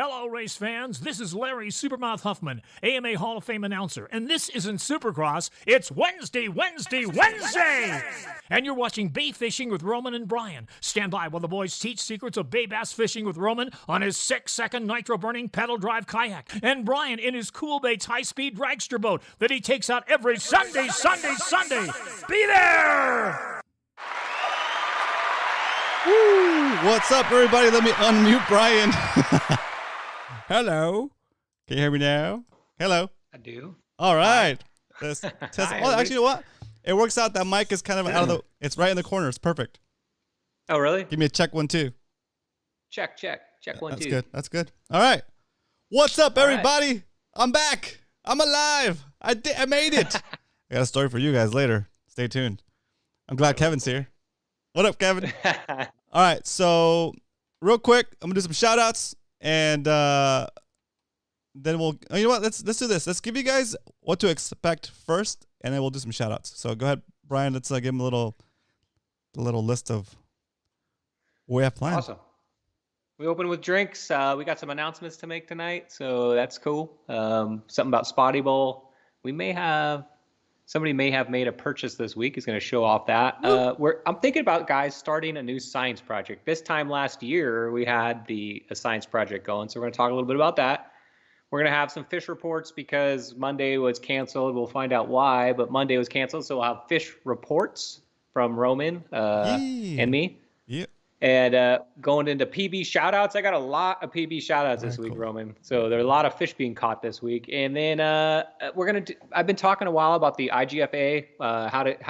Hello, race fans. This is Larry Supermouth Huffman, AMA Hall of Fame announcer, and this isn't Supercross. It's Wednesday! And you're watching Bay Fishing with Roman and Brian. Stand by while the boys teach secrets of bay bass fishing with Roman on his 6-second nitro-burning pedal drive kayak, and Brian in his Cool Baits high-speed dragster boat that he takes out every Sunday! Be there! Woo! What's up, everybody? Let me unmute Brian. Hello. Can you hear me now? Hello. I do. All right. Let's test. Oh, actually, you know what? It works out. That mic is kind of out of the. It's right in the corner. It's perfect. Oh, really? Give me a check 1 2. Check 1 2. That's good. That's good. All right. What's up, everybody? Right. I'm back. I'm alive. I made it. I got a story for you guys later. Stay tuned. I'm glad Kevin's here. What up, Kevin? All right. So, real quick, I'm gonna do some shout outs. And then we'll, you know what, let's do this. Let's give you guys what to expect first, and then we'll do some shout outs. So go ahead, Brian. Let's give him a little list of what we have planned. Awesome. We open with drinks. We got some announcements to make tonight, so that's cool. Something about Spotty Bowl. Somebody may have made a purchase this week. Is going to show off that. I'm thinking about guys starting a new science project. This time last year, we had a science project going, so we're going to talk a little bit about that. We're going to have some fish reports because Monday was canceled. We'll find out why, but Monday was canceled, so we'll have fish reports from Roman and me. Yep. And going into PB shoutouts, I got a lot of PB shoutouts this week, Roman. So there are a lot of fish being caught this week. And then I've been talking a while about the IGFA,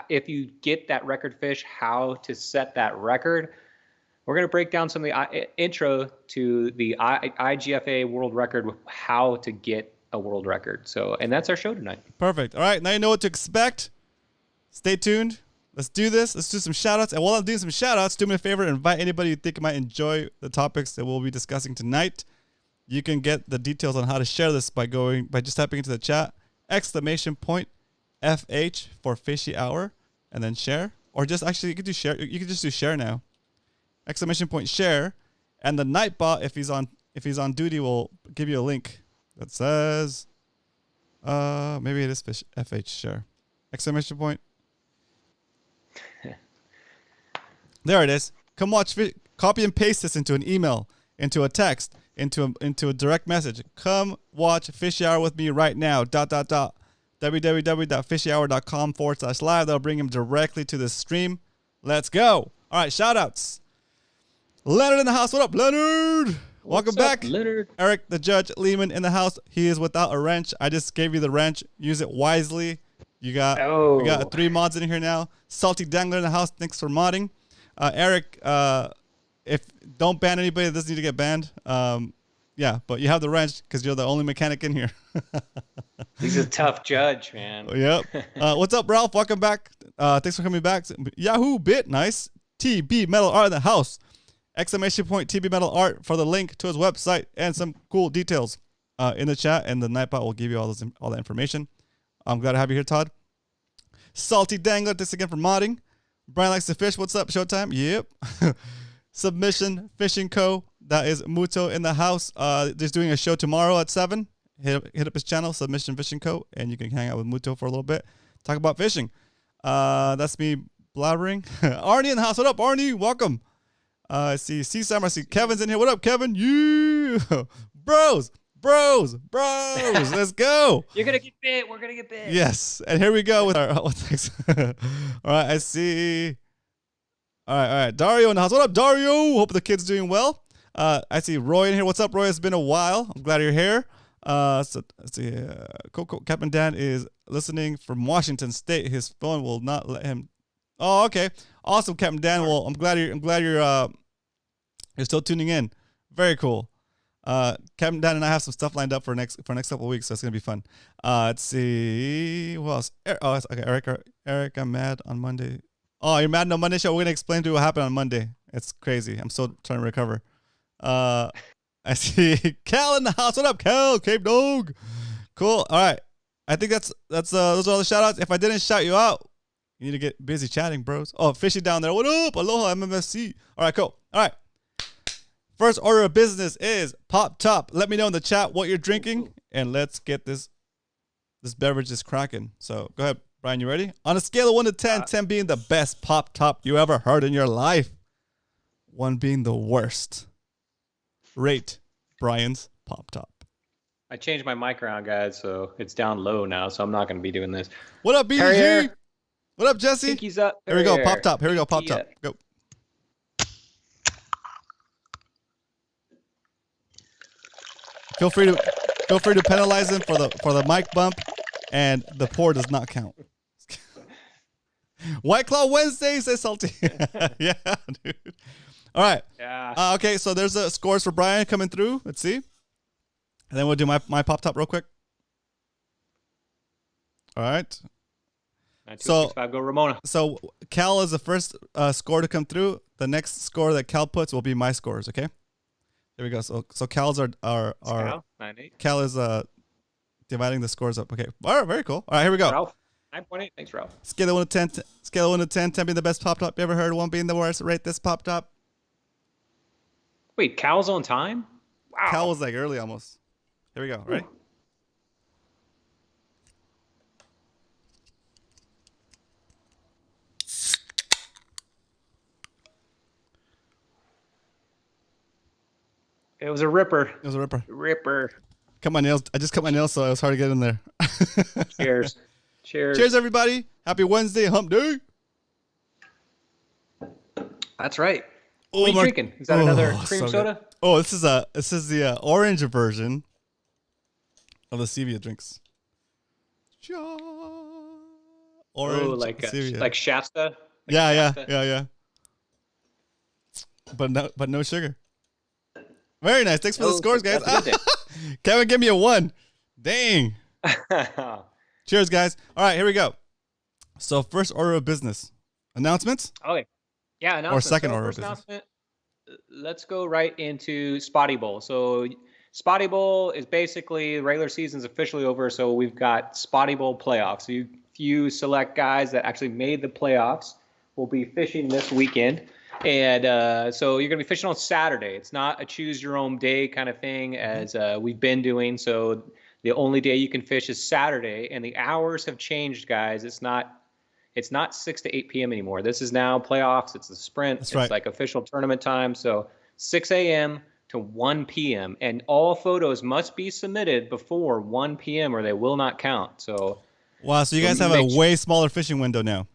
if you get that record fish, how to set that record. We're going to break down some of the intro to the IGFA world record with how to get a world record. So, and that's our show tonight. Perfect. All right. Now you know what to expect. Stay tuned. Let's do this. Let's do some shout-outs. And while I'm doing some shout-outs, do me a favor and invite anybody you think might enjoy the topics that we'll be discussing tonight. You can get the details on how to share this by just typing into the chat, !FH for Fishy Hour, and then share. Or just actually, you could do share. You could just do share now. !share. And the Nightbot, if he's on duty, will give you a link that says, maybe it is FH share. ! There it is. Come watch. Copy and paste this into an email, into a text, into a direct message. Come watch Fishy Hour with me right now. www.fishyhour.com/live. That'll bring him directly to the stream. Let's go. All right, shout outs. Leonard in the house. What up, Leonard? Welcome back. Leonard. Eric, the judge, Lehman in the house. He is without a wrench. I just gave you the wrench. Use it wisely. We got 3 mods in here now. Salty Dangler in the house. Thanks for modding. Eric, if don't ban anybody that doesn't need to get banned. Yeah, but you have the wrench because you're the only mechanic in here. He's a tough judge, man. Yep. What's up, Ralph? Welcome back. Thanks for coming back. Yahoo Bit, nice. TB Metal Art in the house. !TB Metal Art for the link to his website and some cool details in the chat, and the Nightbot will give you all that information. I'm glad to have you here, Todd. Salty Dangler, thanks again for modding. Brian likes to fish. What's up, Showtime? Yep. Submission Fishing Co. That is Muto in the house. He's doing a show tomorrow at 7. Hit up his channel, Submission Fishing Co. And you can hang out with Muto for a little bit. Talk about fishing. That's me blabbering. Arnie in the house. What up, Arnie? Welcome. I see Sam. I see Kevin's in here. What up, Kevin? Yeah. Bros. Let's go. You're going to get bit. We're going to get bit. Yes. And here we go with our, thanks. All right. I see. All right. Dario in the house. What up, Dario? Hope the kid's doing well. I see Roy in here. What's up, Roy? It's been a while. I'm glad you're here. So let's see. Captain Dan is listening from Washington State. His phone will not let him. Oh, okay. Awesome, Captain Dan. Well, I'm glad you're still tuning in. Very cool. Captain Dan and I have some stuff lined up for next couple of weeks, so it's gonna be fun. Let's see who else. Okay, Eric, I'm mad on Monday. Oh, you're mad on Monday show? We're gonna explain to you what happened on Monday. It's crazy. I'm still trying to recover. I see Cal in the house. What up, Cal? Cape Dog. Cool. All right. I think that's those are all the shout outs. If I didn't shout you out, you need to get busy chatting, bros. Oh, Fishy down there. What up? Aloha, MMSC. All right, cool. All right. First order of business is Pop Top. Let me know in the chat what you're drinking, and let's get this beverage is cracking. So go ahead, Brian. You ready? On a scale of 1 to 10, 10 being the best Pop Top you ever heard in your life, 1 being the worst. Rate Brian's Pop Top. I changed my mic around, guys, so it's down low now, so I'm not going to be doing this. What up, BDG? What up, Jesse? Pinkies up. Here we go, Pop Top. Here we go, Pop Top. Go. Feel free to penalize him for the mic bump, and the pour does not count. White Claw Wednesday, says Salty. Yeah, dude. All right. Yeah. Okay, so there's the scores for Brian coming through. Let's see. And then we'll do my Pop Top real quick. All right. 9265, go Ramona. So Cal is the first score to come through. The next score that Cal puts will be my scores, okay? There we go. So Cal's are Cal, 9-8. Cal is dividing the scores up. Okay. All right, very cool. All right, here we go. Ralph, 9.8. Thanks, Ralph. Scale of 1 to 10. Scale of 1 to 10. 10 being the best Pop Top you ever heard. 1 being the worst. Rate this Pop Top. Wait, Cal's on time? Wow. Cal was like early almost. Here we go. Ready? It was a ripper. It was a ripper. Ripper. Cut my nails. I just cut my nails, so it was hard to get in there. Cheers. Cheers. Cheers, everybody. Happy Wednesday, Hump Day. That's right. What are you drinking? Is that another cream soda? Good. Oh, this is the orange version of the Stevia drinks. Orange, like Shasta. Yeah. But no sugar. Very nice. Thanks for the scores, guys. Kevin, give me a 1. Dang. Cheers, guys. All right, here we go. So first order of business. Announcements? Okay. Yeah, announcement. Or second order of business. Let's go right into Spotty Bowl. So Spotty Bowl is basically the regular season's officially over, so we've got Spotty Bowl playoffs. So you select guys that actually made the playoffs. We'll be fishing this weekend. And so you're going to be fishing on Saturday. It's not a choose your own day kind of thing as we've been doing. So the only day you can fish is Saturday, and the hours have changed, guys. It's not 6 to 8 p.m. anymore. This is now playoffs. It's the sprint. That's it's right. Like official tournament time. So 6 a.m. to 1 p.m. And all photos must be submitted before 1 p.m. or they will not count. So wow, so you guys have a way smaller fishing window now.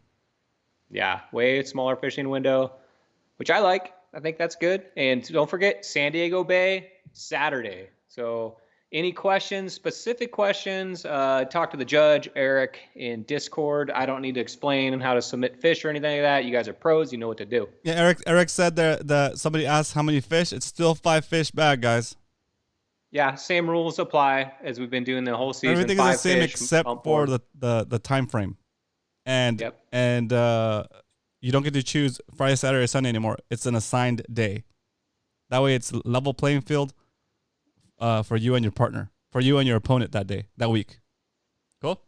Yeah, way smaller fishing window, which I like. I think that's good. And don't forget, San Diego Bay, Saturday. So any questions, specific questions, talk to the judge, Eric, in Discord. I don't need to explain how to submit fish or anything like that. You guys are pros. You know what to do. Yeah, Eric said that somebody asked how many fish. It's still 5 fish bag, guys. Yeah, same rules apply as we've been doing the whole season. Everything is the same except for the time frame. And you don't get to choose Friday, Saturday, or Sunday anymore. It's an assigned day. That way it's level playing field for you and your partner, for you and your opponent that week. Cool?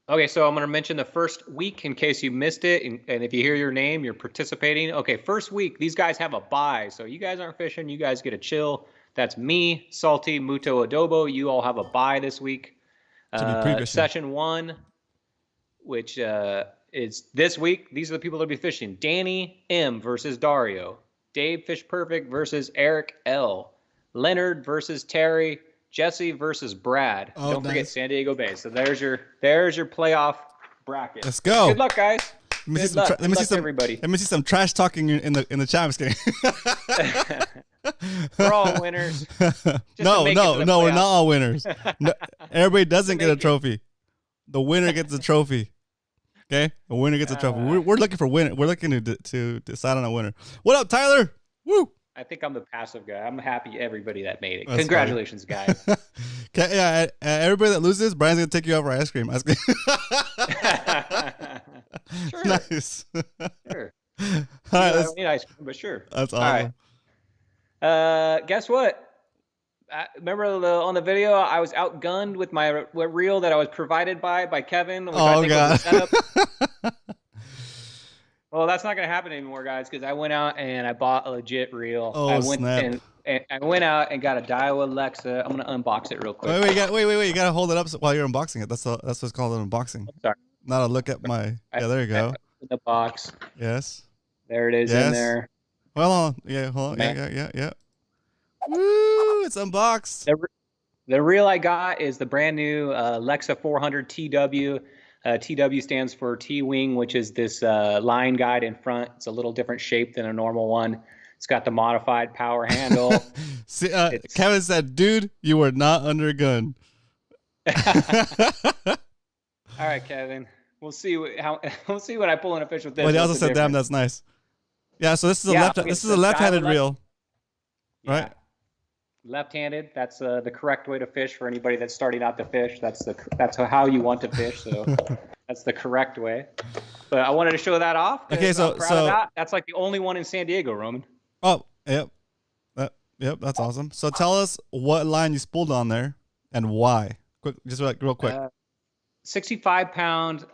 Okay, so I'm going to mention the first week in case you missed it. And if you hear your name, you're participating. Okay, first week, these guys have a bye. So you guys aren't fishing. You guys get a chill. That's me, Salty, Muto, Adobo. You all have a bye this week. Session 1, which is this week. These are the people that will be fishing. Danny M versus Dario. Dave Fish Perfect versus Eric L. Leonard versus Terry. Jesse versus Brad. Don't forget San Diego Bay. So there's your playoff bracket. Let's go. Good luck, guys. Let me see some everybody. Let me see some trash talking in the chat. I'm just kidding. We're all winners. No, we're not all winners. No, everybody doesn't get a trophy. The winner gets a trophy. Okay, the winner gets a trophy. We're looking for winner. We're looking to decide on a winner. What up, Tyler? Woo! I think I'm the passive guy. I'm happy everybody that made it. That's Congratulations, guys. Okay, yeah, everybody that loses, Brian's gonna take you out for ice cream. Sure. Nice. Sure. All right, I don't need ice cream, but sure. That's awesome. All right. Guess what? Remember on the video, I was outgunned with my reel that I was provided by Kevin. Which I think was a setup. Well, that's not gonna happen anymore, guys, because I went out and I bought a legit reel. Oh, I went snap. and I went out and got a Daiwa Alexa. I'm gonna unbox it real quick. Wait, you gotta hold it up while you're unboxing it. That's what's called an unboxing. Sorry. Not a look at my. Yeah, there you go. In the box. Yes. There it is Yes. in there. Hold on. Yeah, hold on. Yeah. Woo! It's unboxed. The reel I got is the brand new Alexa 400 TW. TW stands for T-Wing, which is this line guide in front. It's a little different shape than a normal one. It's got the modified power handle. See, Kevin said, "Dude, you were not under gun." All right, Kevin. We'll see we'll see when I pull in a fish with this. Well, he also said, "Damn, that's nice." Yeah. So this is a left-handed reel, right? Left-handed. That's the correct way to fish for anybody that's starting out to fish. That's how you want to fish. So that's the correct way. But I wanted to show that off. Okay, so that's like the only one in San Diego, Roman. Oh, yep. Yep, that's awesome. So tell us what line you spooled on there and why. Quick, just like real quick. 65-pound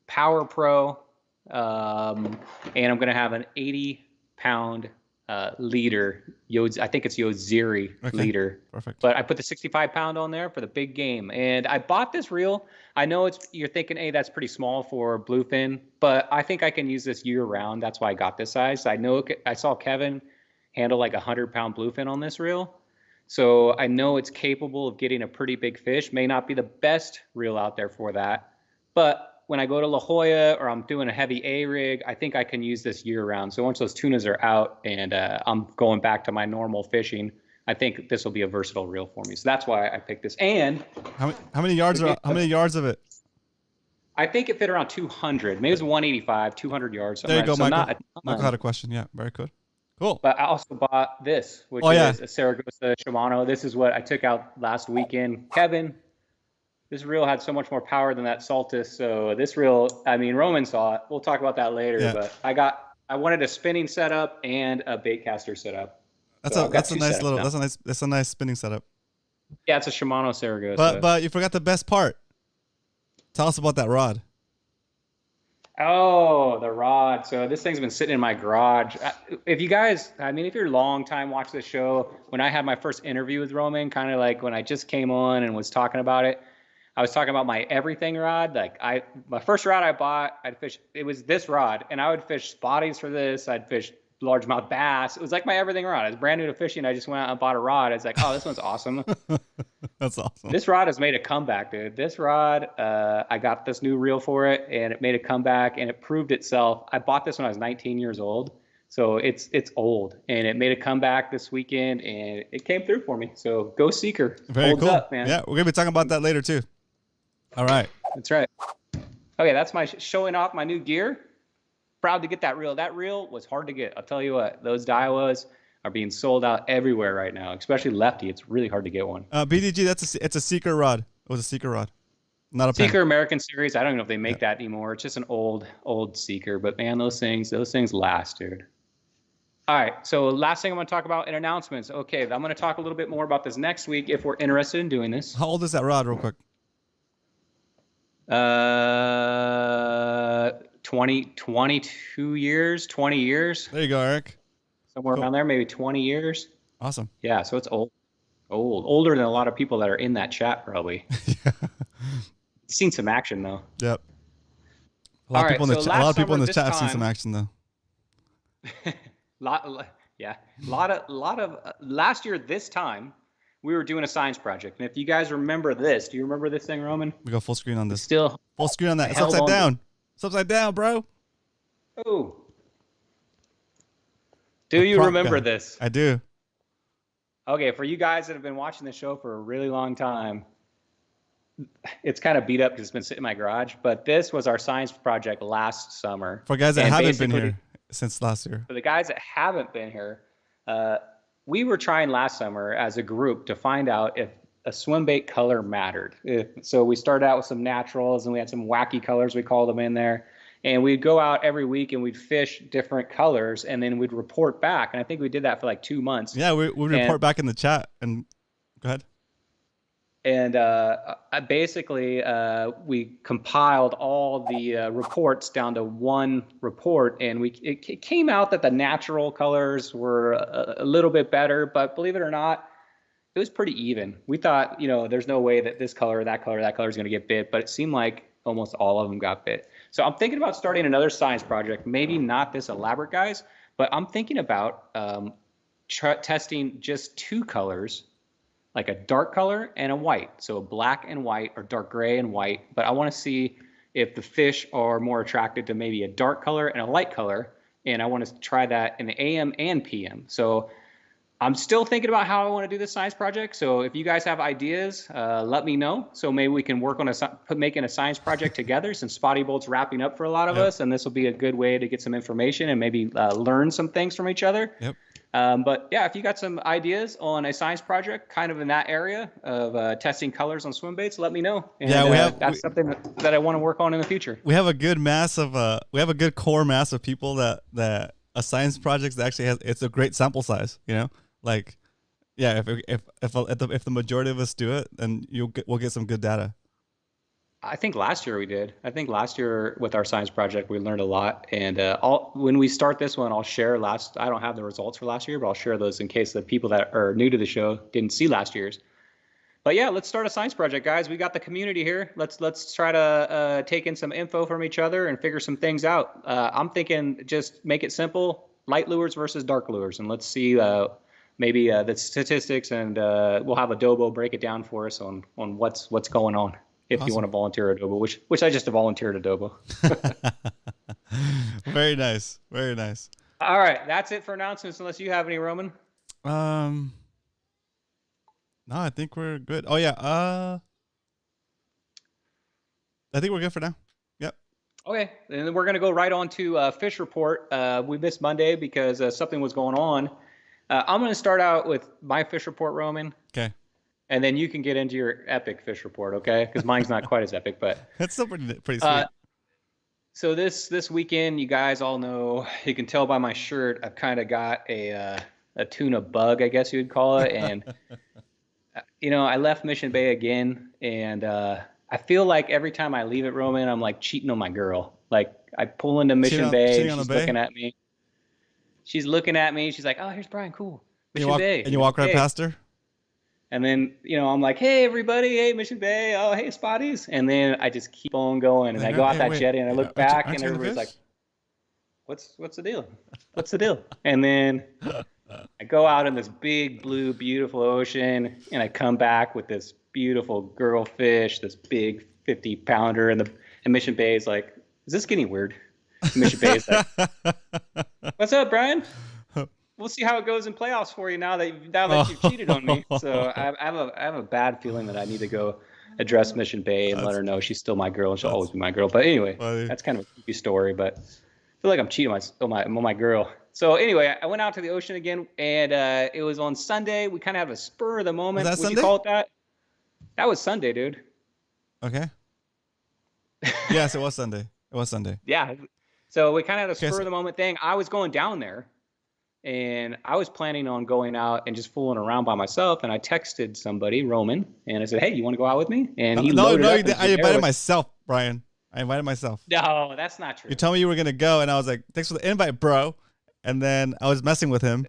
Power Pro, and I'm gonna have an 80-pound leader. I think it's Yoziri leader. Perfect. But I put the 65-pound on there for the big game. And I bought this reel. I know you're thinking, hey, that's pretty small for bluefin, but I think I can use this year round. That's why I got this size. I saw Kevin handle like 100-pound bluefin on this reel. So I know it's capable of getting a pretty big fish. May not be the best reel out there for that. But when I go to La Jolla or I'm doing a heavy A rig, I think I can use this year round. So once those tunas are out and I'm going back to my normal fishing, I think this will be a versatile reel for me. So that's why I picked this. And how many yards of it? I think it fit around 200. Maybe it's 185, 200 yards. There you go, so Michael. Michael had a question. Yeah, very good. Cool. But I also bought this, which is a Saragossa Shimano. This is what I took out last weekend. Kevin, this reel had so much more power than that Saltus. So this reel, I mean, Roman saw it. We'll talk about that later. Yeah. But I wanted a spinning setup and a bait caster setup. That's a nice spinning setup. Yeah, it's a Shimano Saragossa. But you forgot the best part. Tell us about that rod. Oh, the rod. So this thing's been sitting in my garage. If you're a long time watching the show, when I had my first interview with Roman, kind of like when I just came on and was talking about it, I was talking about my everything rod. My first rod I bought, it was this rod, and I would fish spotties for this. I'd fish largemouth bass. It was like my everything rod. I was brand new to fishing. I just went out and bought a rod. I was like, oh, this one's awesome. That's awesome. This rod has made a comeback, dude. This rod, I got this new reel for it, and it made a comeback, and it proved itself. I bought this when I was 19 years old, so it's old, and it made a comeback this weekend, and it came through for me. So go Seeker. Very Holds cool. up, man. Yeah, we're gonna be talking about that later too. All right. That's right. Okay, that's my showing off my new gear. Proud to get that reel. That reel was hard to get. I'll tell you what, those Daiwas are being sold out everywhere right now, especially lefty. It's really hard to get one. BDG, it's a Seeker rod. It was a Seeker rod, not a Seeker American Series. I don't know if they make that anymore. It's just an old Seeker. But man, those things last, dude. All right, so last thing I'm going to talk about in announcements. Okay, I'm going to talk a little bit more about this next week if we're interested in doing this. How old is that rod, real quick? 22 years, 20 years. There you go, Eric. Somewhere around there, maybe 20 years. Awesome. Yeah, so it's older than a lot of people that are in that chat probably. Yeah. Seen some action though. Yep. A lot of people in the chat have seen some action though. lot of last year this time we were doing a science project, and if you guys remember this, do you remember this thing, Roman? We go full screen on this. Still full screen on that. It's upside down. It's upside down, bro. Oh. Do you remember this? I do. Okay, for you guys that have been watching the show for a really long time, it's kind of beat up because it's been sitting in my garage, but this was our science project last summer. For guys that haven't been here since last year. For the guys that haven't been here, we were trying last summer as a group to find out if a swim bait color mattered. So we started out with some naturals, and we had some wacky colors, we called them in there. And we'd go out every week and we'd fish different colors, and then we'd report back. And I think we did that for like 2 months. Yeah, we'd report back in the chat. And go ahead. And we compiled all the reports down to one report, and it came out that the natural colors were a little bit better, but believe it or not, it was pretty even. We thought, there's no way that this color, that color, that color is going to get bit, but it seemed like almost all of them got bit. So I'm thinking about starting another science project, maybe not this elaborate, guys, but I'm thinking about testing just two colors, like a dark color and a white. So a black and white, or dark gray and white. But I want to see if the fish are more attracted to maybe a dark color and a light color. And I want to try that in the AM and PM. So I'm still thinking about how I want to do this science project. So if you guys have ideas, let me know. So maybe we can work on making a science project together, since Spotty Bolt's wrapping up for a lot of us. And this will be a good way to get some information and maybe learn some things from each other. Yep. But yeah, if you got some ideas on a science project kind of in that area of testing colors on swim baits, let me know. And, that's something that I want to work on in the future. We have a good core mass of people that a science project actually it's a great sample size, like, yeah, if the majority of us do it, then we'll get some good data. I think last year we did. I think last year with our science project, we learned a lot. And when we start this one, I'll share I don't have the results for last year, but I'll share those in case the people that are new to the show didn't see last year's. But yeah, let's start a science project, guys. We got the community here. Let's try to take in some info from each other and figure some things out. I'm thinking just make it simple: light lures versus dark lures, and let's see maybe the statistics, and we'll have Adobo break it down for us on what's going on. If awesome. You want to volunteer Adobo, which I just volunteered Adobo. Very nice. Very nice. All right. That's it for announcements, unless you have any, Roman. No, I think we're good. Oh, yeah. I think we're good for now. Yep. Okay. And then we're going to go right on to fish report. We missed Monday because something was going on. I'm going to start out with my fish report, Roman. Okay. And then you can get into your epic fish report, okay? Because mine's not quite as epic, but that's still pretty sweet. So this weekend, you guys all know, you can tell by my shirt, I've kind of got a tuna bug, I guess you would call it. And I left Mission Bay again, and I feel like every time I leave it, Roman, I'm like cheating on my girl. Like I pull into Mission Bay, she's looking at me. She's looking at me. She's like, "Oh, here's Brian. Cool." Mission Bay. And you walk right past her. And then, I'm like, "Hey, everybody. Hey, Mission Bay. Oh, hey, Spotties." And then I just keep on going. And I go out that jetty, and I look back, and everybody's like, what's the deal? What's the deal? And then I go out in this big, blue, beautiful ocean, and I come back with this beautiful girl fish, this big 50-pounder. And Mission Bay is like, "Is this getting weird?" Mission Bay is like, "What's up, Brian? We'll see how it goes in playoffs for you now that you've cheated on me." So I have a bad feeling that I need to go address Mission Bay and let her know she's still my girl, and she'll always be my girl. But anyway, that's kind of a creepy story, but I feel like I'm cheating on my girl. So anyway, I went out to the ocean again, and it was on Sunday. We kind of have a spur of the moment. Was that Sunday? You call it that? That was Sunday, dude. Okay. Yes, it was Sunday. It was Sunday. Yeah. So we kind of had a spur of the moment thing. I was going down there, and I was planning on going out and just fooling around by myself. And I texted somebody, Roman, and I said, "Hey, you want to go out with me?" And he loaded up. I invited myself, Brian. I invited myself. No, that's not true. You told me you were gonna go, and I was like, "Thanks for the invite, bro." And then I was messing with him,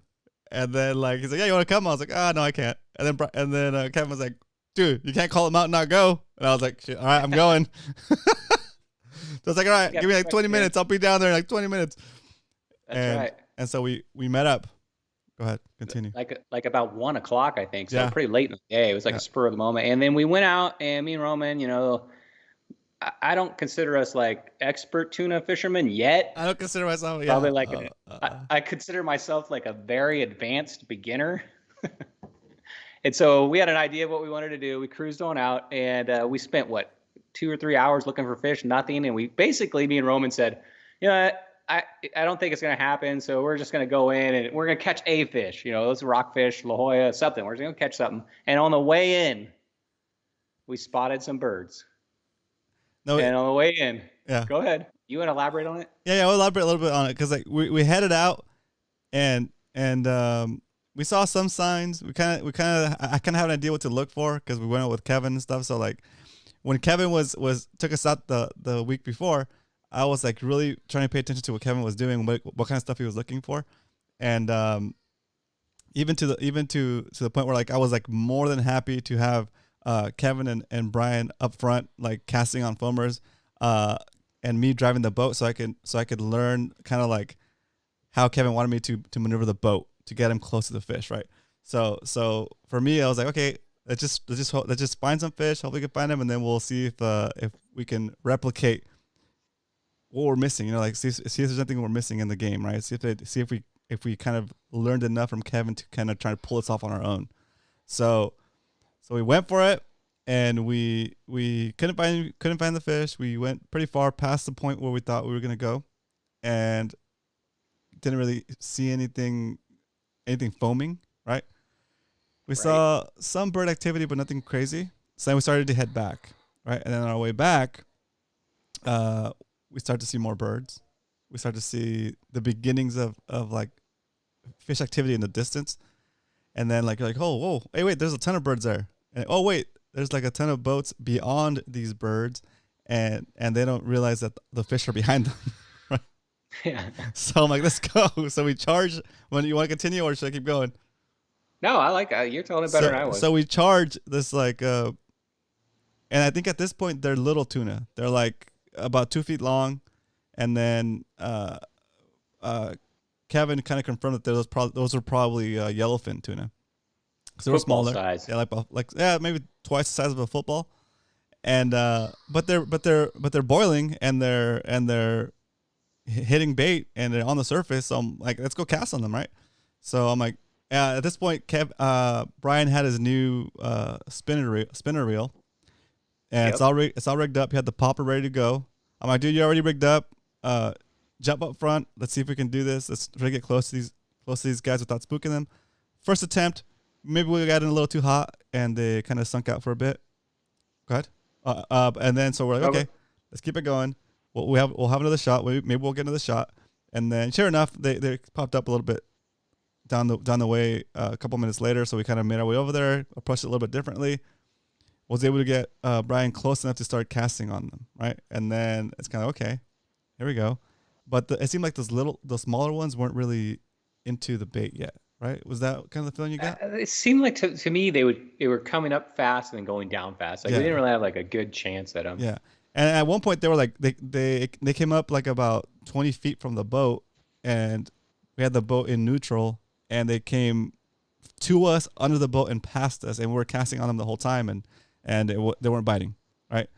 and then he's like, "Yeah, you want to come?" I was like, no, I can't." And then Kevin was like, "Dude, you can't call him out and not go." And I was like, "Shit, all right, I'm going." So I was like, "All right, give me 20 minutes. I'll be down there in 20 minutes." That's right. And so we met up. Go ahead, continue. Like about 1 o'clock, I think. So pretty late in the day. It was like a spur of the moment. And then we went out, and me and Roman, I don't consider us like expert tuna fishermen yet. I don't consider myself. Probably like I consider myself like a very advanced beginner. And so we had an idea of what we wanted to do. We cruised on out, and we spent 2 or 3 hours looking for fish, nothing. And we basically, me and Roman said, I don't think it's going to happen. So we're just going to go in, and we're going to catch a fish, those rockfish, La Jolla, something. We're just going to catch something. And on the way in, we spotted some birds. And on the way in, go ahead. You want to elaborate on it? Yeah, I'll elaborate a little bit on it, because we headed out, and we saw some signs. I kind of have an idea what to look for because we went out with Kevin and stuff. So like when Kevin took us out the week before, I was like really trying to pay attention to what Kevin was doing, what kind of stuff he was looking for, and even to the point where like I was like more than happy to have Kevin and Brian up front like casting on foamers, and me driving the boat so I could learn kind of like how Kevin wanted me to maneuver the boat to get him close to the fish, right? So for me, I was like, okay, let's just find some fish. Hopefully, we can find them, and then we'll see if we can replicate what we're missing. You know, like see if there's something we're missing in the game, right? See if we kind of learned enough from Kevin to kind of try to pull this off on our own. So we went for it, and we couldn't find the fish. We went pretty far past the point where we thought we were gonna go, and didn't really see anything foaming, right? We saw some bird activity, but nothing crazy. So then we started to head back, right? And then on our way back, we start to see more birds. We start to see the beginnings of like fish activity in the distance. And then like, you're like, oh, whoa, hey, wait, there's a ton of birds there. And oh, wait, there's like a ton of boats beyond these birds. And they don't realize that the fish are behind them. Yeah. So I'm like, let's go. So we charge. When you want to continue, or should I keep going? No, I like you're telling it better than I was. So we charge this like, and I think at this point they're little tuna. They're like about 2 feet long, and then Kevin kind of confirmed that those are probably yellowfin tuna. So they're smaller, size. Yeah, maybe twice the size of a football, and but they're boiling and they're hitting bait and they're on the surface. So I'm like, let's go cast on them, right? So I'm like, at this point, Brian had his new spinner reel, and it's all rigged up. He had the popper ready to go. I'm like, dude, you already rigged up. Jump up front. Let's see if we can do this. Let's try to get close to these guys without spooking them. First attempt, maybe we got in a little too hot and they kind of sunk out for a bit. Go ahead. And then so we're like, okay, let's keep it going. We'll have another shot. Maybe we'll get another shot. And then sure enough, they popped up a little bit down the way a couple minutes later. So we kind of made our way over there, approached it a little bit differently. Was able to get Brian close enough to start casting on them, right? And then it's kind of okay, here we go. But it seemed like the smaller ones weren't really into the bait yet, right? Was that kind of the feeling you got? It seemed like to me they were coming up fast and then going down fast. Like we didn't really have like a good chance at them. Yeah. And at one point they were like they came up like about 20 feet from the boat, and we had the boat in neutral, and they came to us under the boat and past us, and we were casting on them the whole time, and they weren't biting, right?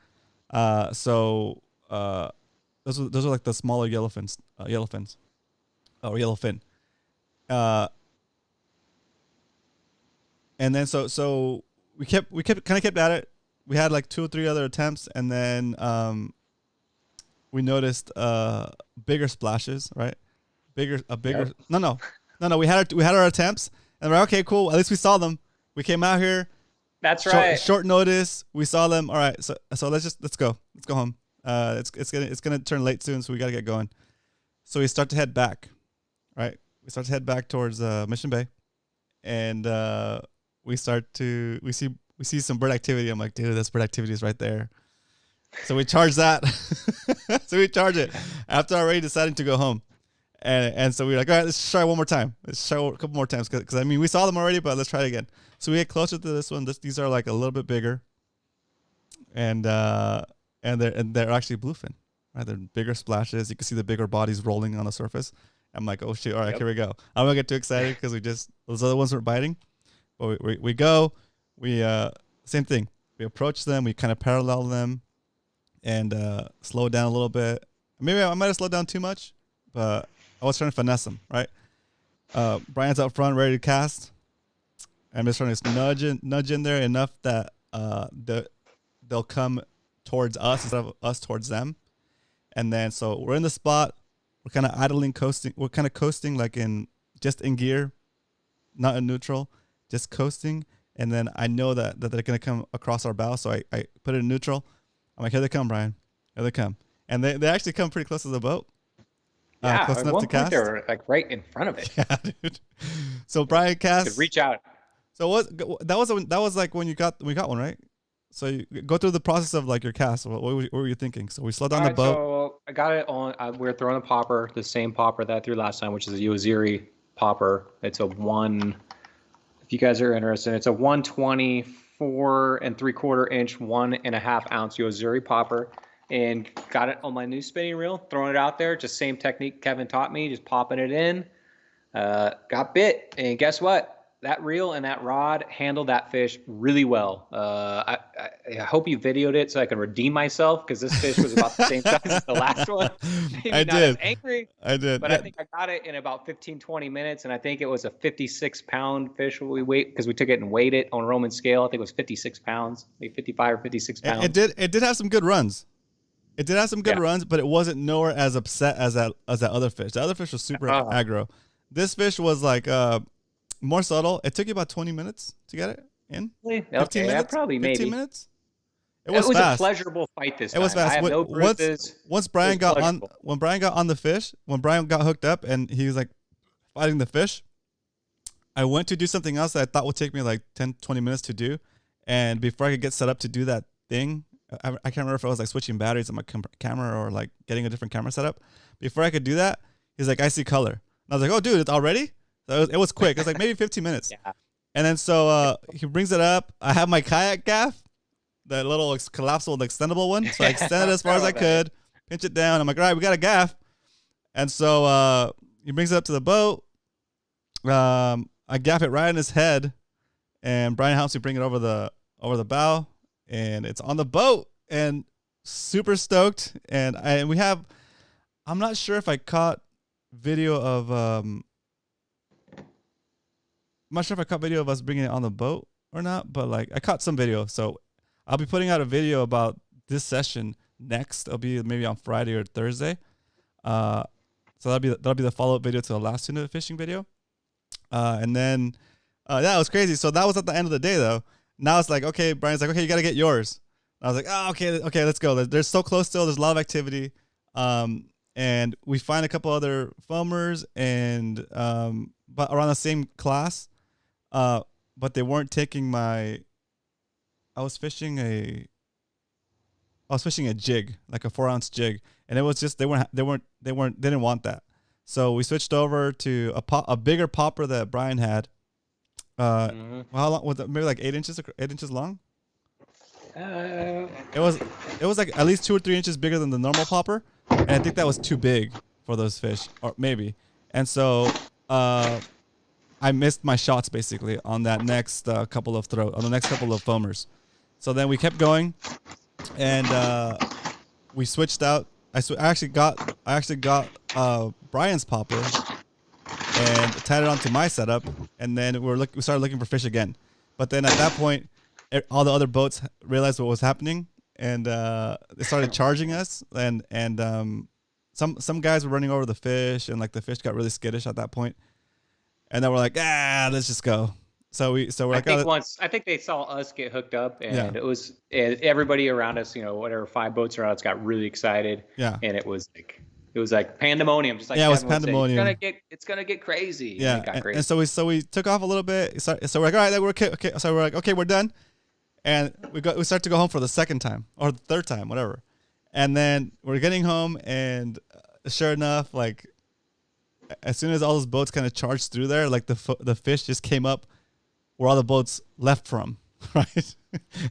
So those are like the smaller yellowfins or yellowfin. And then so we kept at it. We had like 2 or 3 other attempts, and then we noticed bigger splashes, right? Yep. No. We had our attempps, and we're like, okay, cool. At least we saw them. We came out here. That's right. Short notice. We saw them. All right. So let's go home. It's gonna turn late soon, so we gotta get going. So we start to head back, right? We start to head back towards Mission Bay, and we see some bird activity. I'm like, dude, this bird activity is right there. So we charge that. So we charge it after already deciding to go home. And so we're like, all right, let's try one more time. Let's try a couple more times. Because, I mean, we saw them already, but let's try it again. So we get closer to this one. These are like a little bit bigger. And they're actually bluefin. Right? They're bigger splashes. You can see the bigger bodies rolling on the surface. I'm like, oh, shit. All right, Here we go. I'm going to get too excited because those other ones weren't biting. But we go. Same thing. We approach them. We kind of parallel them and slow down a little bit. Maybe I might have slowed down too much, but I was trying to finesse them, right? Brian's up front, ready to cast. I'm just trying to nudge in there enough that they'll come towards us instead of us towards them. And then so we're in the spot. We're kind of idling, coasting. We're kind of coasting like just in gear, not in neutral, just coasting. And then I know that they're going to come across our bow. So I put it in neutral. I'm like, here they come, Brian. Here they come. And they actually come pretty close to the boat. Yeah, close at enough one to point cast? they were like right in front of it. Yeah, dude. So Brian Could casts. reach out. So that was like when we got one, right? So you go through the process of like your cast. What were you thinking? So we slowed down the boat. So I got it on. We're throwing a popper, the same popper that I threw last time, which is a Yoziri popper. It's a one. If you guys are interested, it's a 124 3/4 inch, 1.5 ounce Yoziri popper, and got it on my new spinning reel. Throwing it out there, just same technique Kevin taught me, just popping it in. Got bit, and guess what? That reel and that rod handled that fish really well. I hope you videoed it so I can redeem myself, because this fish was about the same size as the last one. Maybe I not did. as angry, I did. but I think I got it in about 15, 20 minutes, and I think it was a 56-pound fish. We weighed because we took it and weighed it on a Roman scale. I think it was 56 pounds, maybe 55 or 56 pounds. It did have some good runs. It did have some good runs, but it wasn't nowhere as upset as that other fish. The other fish was super aggro. This fish was like more subtle. It took you about 20 minutes to get it in. 15 minutes? Probably 15 maybe. minutes? It was fast. a pleasurable fight this time. It was fast. I have no bruises. Once Brian got on the fish, when Brian got hooked up and he was like fighting the fish, I went to do something else that I thought would take me like 10, 20 minutes to do. And before I could get set up to do that thing, I can't remember if I was like switching batteries on my camera or like getting a different camera setup. Before I could do that, he's like, I see color. And I was like, oh, dude, it's already? So it was quick. It was like maybe 15 minutes. Yeah. And then so he brings it up. I have my kayak gaff, the little collapsible, extendable one. So I extended it as far as I could, pinch it down. I'm like, all right, we got a gaff. And so he brings it up to the boat. I gaff it right in his head, and Brian helps me bring it over the bow, and it's on the boat, and super stoked. And we have, I'm not sure if I caught video of I'm not sure if I caught video of us bringing it on the boat or not, but like I caught some video. So I'll be putting out a video about this session next. It'll be maybe on Friday or Thursday. So that'll be the follow-up video to the last tuna fishing video. And then that was crazy. So that was at the end of the day though. Now it's like, okay, Brian's like, okay, you got to get yours. And I was like, oh, okay, let's go. They're so close still. There's a lot of activity. And we find a couple other foamers and but around the same class. But they weren't taking my. I was fishing a jig, like a 4-ounce jig, and it was just they didn't want that. So we switched over to a bigger popper that Brian had. How long was it? Maybe like 8 inches long. It was like at least 2 or 3 inches bigger than the normal popper, and I think that was too big for those fish, or maybe. And so I missed my shots basically on that next couple of foamers. So then we kept going, and we switched out. I actually got Brian's popper and tied it onto my setup, and then we started looking for fish again. But then at that point, all the other boats realized what was happening, and they started charging us. And some guys were running over the fish, and like the fish got really skittish at that point. And then we're like, let's just go. So we're like, I think they saw us get hooked up, and it was everybody around us, whatever 5 boats around us got really excited. Yeah. And it was like pandemonium, just like it was pandemonium. It's gonna get crazy. Yeah. And it got crazy. And so we took off a little bit. So we're like, all right, we're okay. So we're like, okay, we're done. And we start to go home for the second time or the third time, whatever. And then we're getting home, and sure enough, like as soon as all those boats kind of charged through there, like the fish just came up where all the boats left from, right?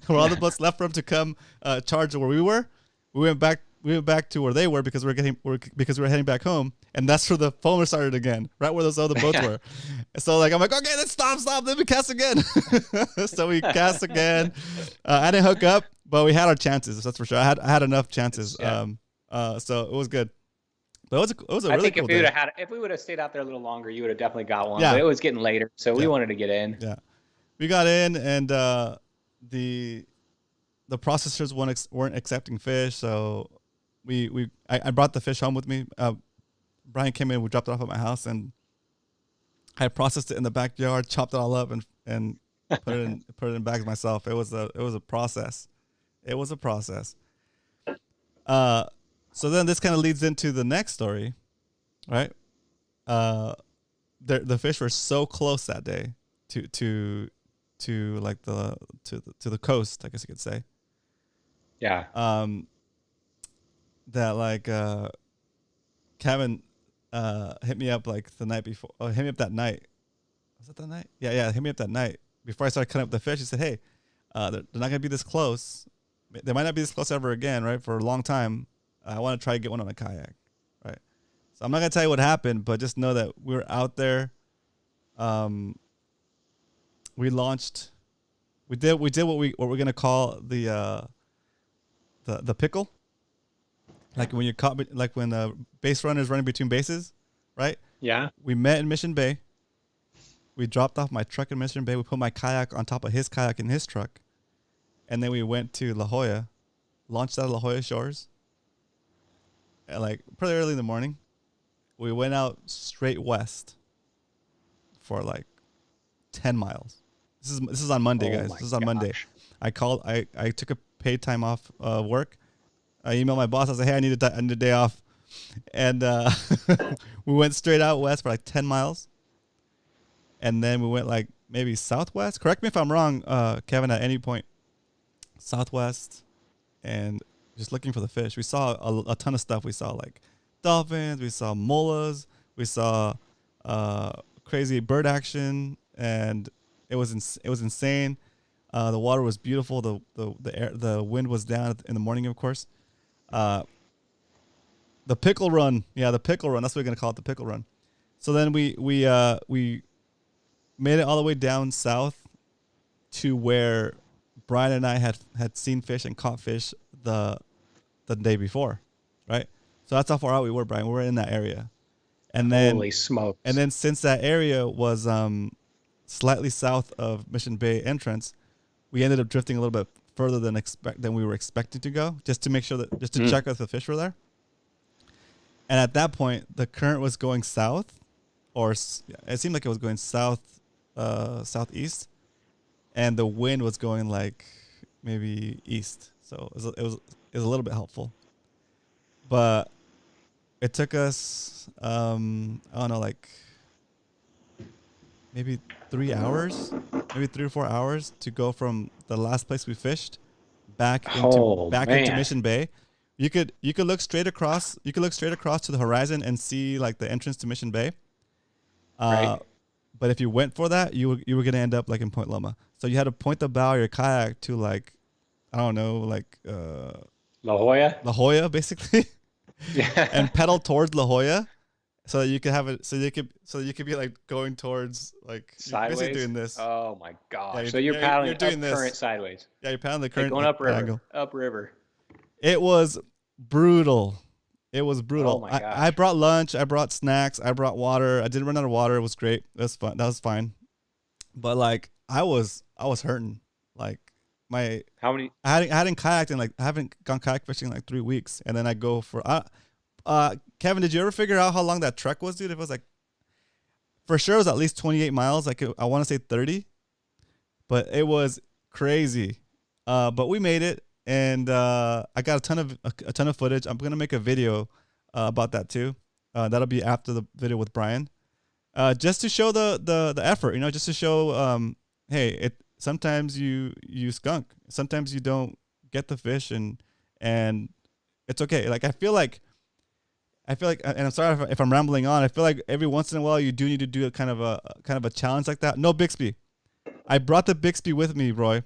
Where all the boats left from to come charge where we were. We went back to where they were because we were heading back home, and that's where the foamer started again, right where those other boats were. So like I'm like, okay, let's stop, let me cast again. So we cast again. I didn't hook up, but we had our chances. That's for sure. I had enough chances. Yeah. So it was good. But it was a really cool day. If we would have stayed out there a little longer, you would have definitely got one. Yeah. But it was getting later, so we wanted to get in. Yeah, we got in, and the processors weren't accepting fish, so I brought the fish home with me. Brian came in, we dropped it off at my house, and I processed it in the backyard, chopped it all up, and put it in bags myself. It was a process. It was a process. So then this kind of leads into the next story. right? The fish were so close that day to like to the coast, I guess you could say. Yeah. That like Kevin hit me up like the night before. Oh, hit me up that night. Was it that night? Yeah. Hit me up that night before I started cutting up the fish. He said, "Hey, they're not gonna be this close. They might not be this close ever again, right? For a long time. I want to try to get one on a kayak, right? So I'm not gonna tell you what happened, but just know that we were out there. We launched. We did what we're gonna call the pickle. Like when you caught, like when the base runner is running between bases, right? Yeah. We met in Mission Bay. We dropped off my truck in Mission Bay. We put my kayak on top of his kayak in his truck. And then we went to La Jolla, launched out of La Jolla Shores. At like pretty early in the morning. We went out straight west for like 10 miles. This is on Monday, guys. This is on Monday. I took a paid time off work. I emailed my boss. I was like, hey, I need a day off. And we went straight out west for like 10 miles. And then we went like maybe southwest. Correct me if I'm wrong, Kevin, at any point. Southwest. And just looking for the fish. We saw a ton of stuff. We saw like dolphins. We saw molas. We saw crazy bird action. And it was insane. The water was beautiful. The wind was down in the morning, of course. The pickle run. Yeah, the pickle run. That's what we're going to call it, the pickle run. So then we made it all the way down south to where Brian and I had seen fish and caught fish the day before, right? So that's how far out we were, Brian. We were in that area. And then Holy smokes. And then since that area was slightly south of Mission Bay entrance, we ended up drifting a little bit further than we were expecting to go, just to make sure that to check if the fish were there. And at that point, the current was going south, or it seemed like it was going southeast, and the wind was going like maybe east. So it was a little bit helpful, but it took us I don't know, like maybe 3 hours, maybe 3 or 4 hours to go from the last place we fished back into Mission Bay. You could look straight across. You could look straight across to the horizon and see like the entrance to Mission Bay. Right. But if you went for that, you were gonna end up like in Point Loma. So you had to point the bow of your kayak to like, I don't know, like La Jolla. La Jolla, basically. Yeah. And pedal towards La Jolla, so that you could have it. So you could be like going towards like Sideways. You're doing this. Oh my gosh. Yeah, so you're paddling you're doing up this. current sideways. Yeah, you're paddling the current. Going up river. Angle. Up river. It was brutal. It was brutal. Oh my gosh. I brought lunch. I brought snacks. I brought water. I didn't run out of water. It was great. It was fun. That was fine. But like I was hurting. Like How many? I hadn't kayaked in like I haven't gone kayak fishing in like 3 weeks, and then I go for Kevin, did you ever figure out how long that trek was, dude? It was like for sure it was at least 28 miles. Like I want to say 30, but it was crazy. But we made it. And I got a ton of footage. I'm gonna make a video about that too. That'll be after the video with Brian, just to show the effort. Just to show hey, sometimes you skunk, sometimes you don't get the fish, and it's okay. Like I feel like, and I'm sorry if I'm rambling on. I feel like every once in a while you do need to do a kind of a challenge like that. No Bixby. I brought the Bixby with me, Roy.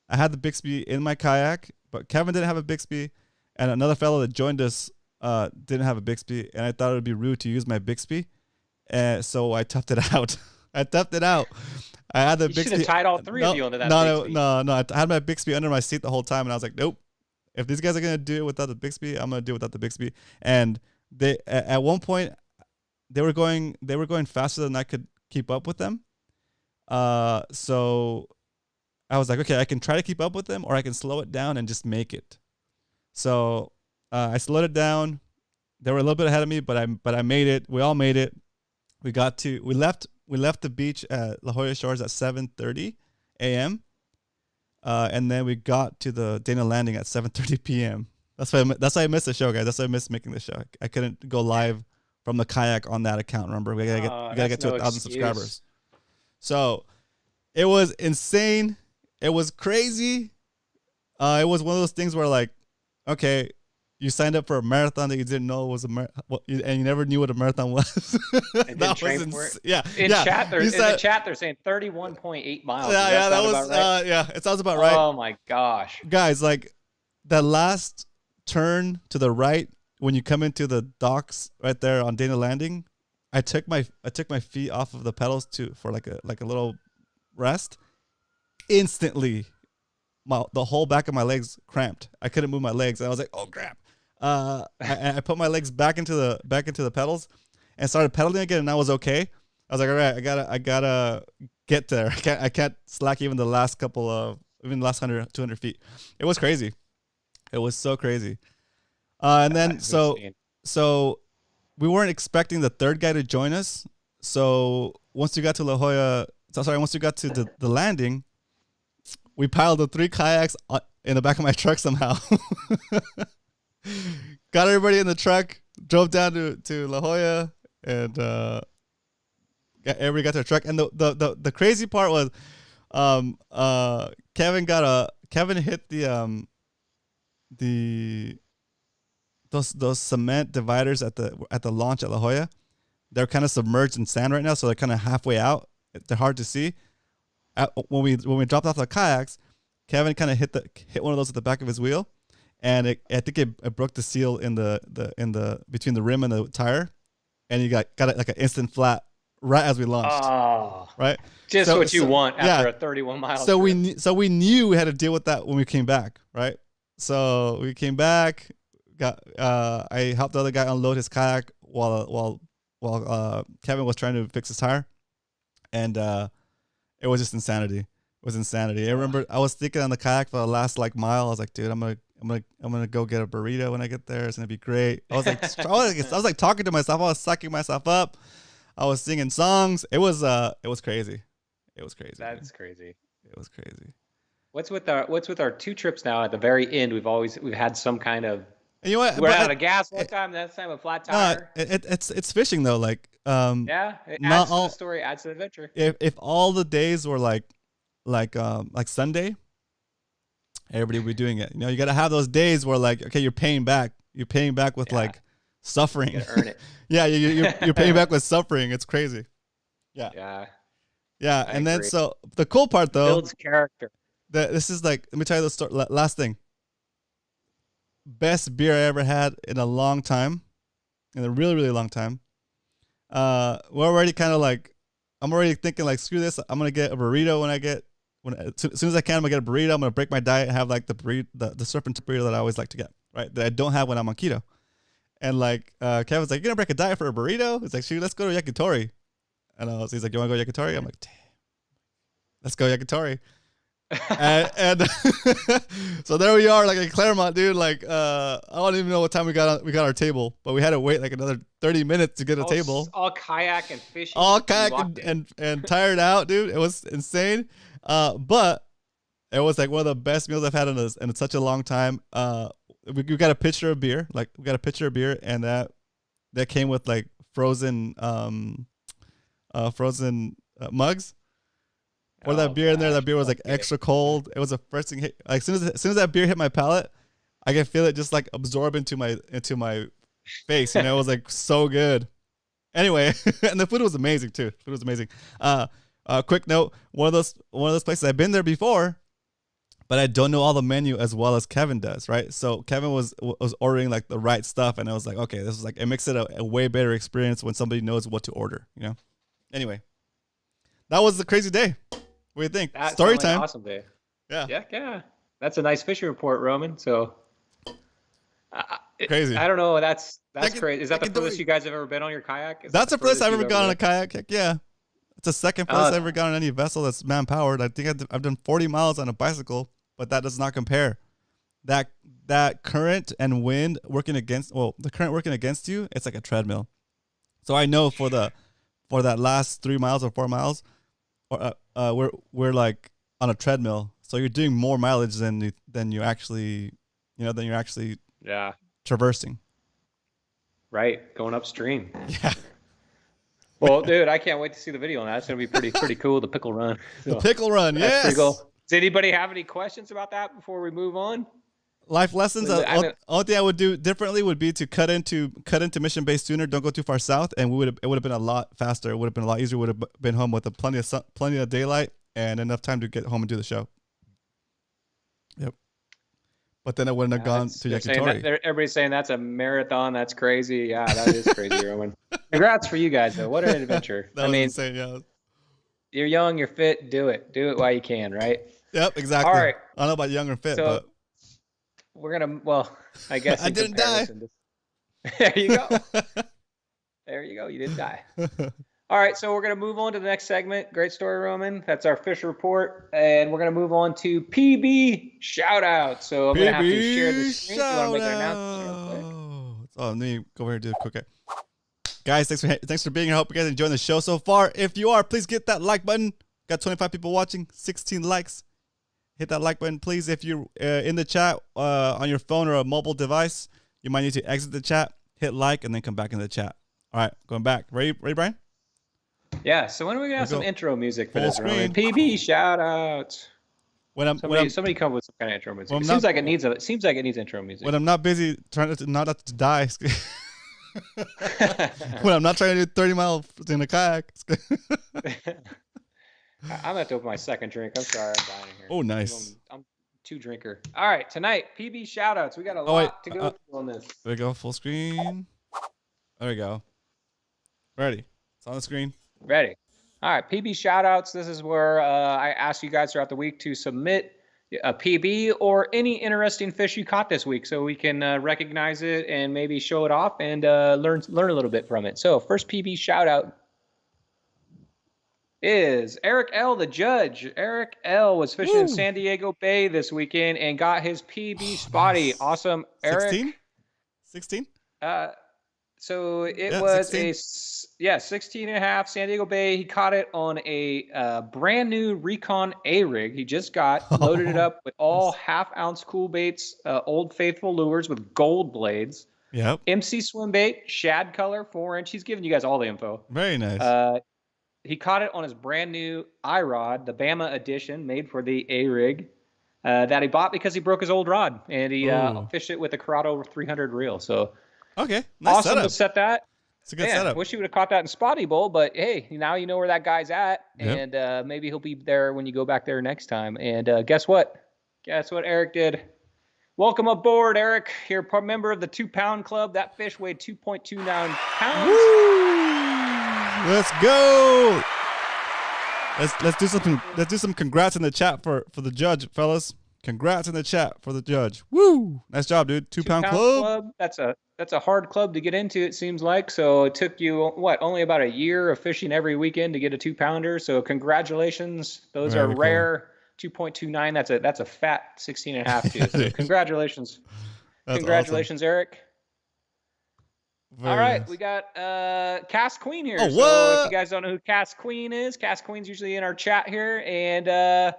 I had the Bixby in my kayak, but Kevin didn't have a Bixby, and another fellow that joined us didn't have a Bixby, and I thought it would be rude to use my Bixby, and so I toughed it out. I had the You Bixby. should have tied all three of you into that Bixby. No. I had my Bixby under my seat the whole time, and I was like, nope. If these guys are gonna do it without the Bixby, I'm gonna do it without the Bixby. And they at one point they were going faster than I could keep up with them. So I was like, okay, I can try to keep up with them, or I can slow it down and just make it. So I slowed it down. They were a little bit ahead of me, but I made it. We all made it. We left the beach at La Jolla Shores at 7:30 a.m. And then we got to the Dana Landing at 7:30 p.m. That's why I missed the show, guys. That's why I missed making the show. I couldn't go live from the kayak on that account. Remember, we gotta get to 1,000 subscribers. So it was insane. It was crazy. It was one of those things where like, okay, you signed up for a marathon that you didn't know was and you never knew what a marathon was. And then train for it. Yeah. In the chat, they're saying 31.8 miles. Yeah, that was right? Yeah, it sounds about right. Oh my gosh, guys, like that last turn to the right when you come into the docks right there on Dana Landing, I took my feet off of the pedals for like a little rest. Instantly, the whole back of my legs cramped. I couldn't move my legs. And I was like, oh crap. I put my legs back into the pedals and started pedaling again, and I was okay. I was like, all right, I gotta get there. I can't slack even the last 100, 200 feet. It was crazy. It was so crazy. And then so we weren't expecting the third guy to join us. So once we got to once we got to the landing, we piled the 3 kayaks in the back of my truck somehow. Got everybody in the truck, drove down to La Jolla, and everybody got to their truck. And the crazy part was, Kevin hit those cement dividers at the launch at La Jolla. They're kind of submerged in sand right now, so they're kind of halfway out. They're hard to see. When we dropped off the kayaks, Kevin kind of hit one of those at the back of his wheel, and I think it broke the seal in the between the rim and the tire, and you got it like an instant flat right as we launched. Oh, right, just what you want after a 31 mile. So we knew we had to deal with that when we came back, right? So we came back, I helped the other guy unload his kayak while Kevin was trying to fix his tire, and it was just insanity. It was insanity. I remember I was thinking on the kayak for the last mile. I was like, dude, I'm gonna go get a burrito when I get there. It's gonna be great. I was like talking to myself. I was sucking myself up. I was singing songs. It was crazy. It was crazy. That's crazy. It was crazy. What's with our 2 trips now? At the very end, we've had some kind of. And you know what? We're out of gas one time. That time a flat tire. No, it's fishing though. Like yeah, it adds to the story, adds to the adventure. If all the days were like Sunday, everybody would be doing it. You know, you got to have those days where like, okay, you're paying back with like suffering. You gotta earn it. Yeah, you're paying back with suffering. It's crazy. Yeah. And then so the cool part though, builds character. This is like, let me tell you the story. Last thing. Best beer I ever had in a long time, in a really, really long time. We're already kind of like, I'm already thinking like, screw this. I'm gonna get a burrito as soon as I can. I'm gonna get a burrito. I'm gonna break my diet and have like the serpent burrito that I always like to get, right? That I don't have when I'm on keto. And like Kevin's like, you're gonna break a diet for a burrito? It's like, shoot, let's go to yakitori. And he's like, you wanna go yakitori? I'm like, damn, let's go yakitori. and so there we are, like in Claremont, dude. Like I don't even know what time we got our table, but we had to wait like another 30 minutes to get a table. All kayak and fishing. All kayak and tired out, dude. It was insane. But it was like one of the best meals I've had in such a long time. We got a pitcher of beer, and that came with like frozen mugs. Or that beer in there. That beer was like extra cold. It was the first thing hit. Like as soon as that beer hit my palate, I could feel it just like absorb into my face. You know, it was like so good. Anyway, and the food was amazing too. Food was amazing. Quick note: one of those places I've been there before, but I don't know all the menu as well as Kevin does. Right? So Kevin was ordering like the right stuff, and I was like, okay, this is like, it makes it a way better experience when somebody knows what to order. You know. Anyway, that was a crazy day. What do you think? Story time. Awesome day. Yeah. Yeah. That's a nice fishing report, Roman. So crazy. I don't know. That's crazy. Is that the furthest you guys have ever been on your kayak? That's the furthest I've ever gone on a kayak. Heck yeah. It's the second furthest I've ever gone on any vessel that's man powered. I think I've done 40 miles on a bicycle, but that does not compare. That current and wind the current working against you, it's like a treadmill. So I know for that last 3 miles or 4 miles, we're like on a treadmill, so you're doing more mileage than you're actually traversing. Right, going upstream. Yeah. Well, dude, I can't wait to see the video on that. It's gonna be pretty cool. The pickle run. The pickle run, That's yes. pretty cool. Does anybody have any questions about that before we move on? Life lessons. Only thing I would do differently would be to cut into mission base sooner. Don't go too far south, and it would have been a lot faster. It would have been a lot easier. Would have been home with plenty of daylight and enough time to get home and do the show. Yep. But then I wouldn't have gone to Yakitori. Everybody's saying that's a marathon. That's crazy. Yeah, that is crazy, Roman. Congrats for you guys, though. What an adventure. I mean, insane, yeah. You're young, you're fit. Do it. Do it while you can, right? Yep, exactly. All right. I don't know about young or fit, but we're gonna. Well, I guess I didn't die. There you go. There you go. You didn't die. All right, so we're going to move on to the next segment. Great story, Roman. That's our fish report. And we're going to move on to PB shout-out. So I'm going to have to share the screen. You want to make an announcement real quick? Oh, let me go over here and do it quick. Guys, thanks for being here. I hope you guys enjoying the show so far. If you are, please hit that like button. Got 25 people watching, 16 likes. Hit that like button, please. If you're in the chat on your phone or a mobile device, you might need to exit the chat, hit like, and then come back into the chat. All right, going back. Ready, Brian? Yeah, so when are we going to have some intro music for this, screen. Roman? PB shout-outs. Somebody come up with some kind of intro music. It seems like it needs intro music. When I'm not busy trying to not to die. When I'm not trying to do 30 miles in a kayak. I'm going to have to open my second drink. I'm sorry, I'm dying here. Oh, nice. I'm two drinker. All right, tonight, PB shout-outs. We got a lot to go through on this. There we go, full screen. There we go. Ready. It's on the screen. Ready. All right, PB shout-outs. This is where I ask you guys throughout the week to submit a PB or any interesting fish you caught this week so we can recognize it and maybe show it off and learn a little bit from it. So first PB shout-out is Eric L., the judge. Eric L. was fishing in San Diego Bay this weekend and got his PB spotty. Nice. Awesome. Eric. 16? So it was 16. 16 and a half, San Diego Bay. He caught it on a brand new Recon A rig. He just got loaded it up with all half-ounce cool baits, Old Faithful lures with gold blades. Yep. MC swim bait, shad color, 4-inch. He's giving you guys all the info. Very nice. He caught it on his brand new iRod, the Bama edition, made for the A rig, that he bought because he broke his old rod, and he fished it with a Corrado 300 reel. So. Okay, nice awesome setup. to set that. It's a good setup. Wish you would have caught that in Spotty Bowl, but hey, now you know where that guy's at, and maybe he'll be there when you go back there next time. And guess what? Guess what Eric did? Welcome aboard, Eric. You're a member of the 2-pound club. That fish weighed 2.29 pounds. Woo! Let's go. Let's do something. Let's do some congrats in the chat for the judge, fellas. Congrats in the chat for the judge. Woo! Nice job, dude. 2-pound club. That's a hard club to get into, it seems like. So it took you, only about a year of fishing every weekend to get a 2-pounder. So congratulations. Those are rare. 2.29. That's a fat 16 and a half, too. So congratulations. Congratulations, awesome. Eric. All right, nice. We got Cast Queen here. Oh, so what? If you guys don't know who Cast Queen is, Cast Queen's usually in our chat here. And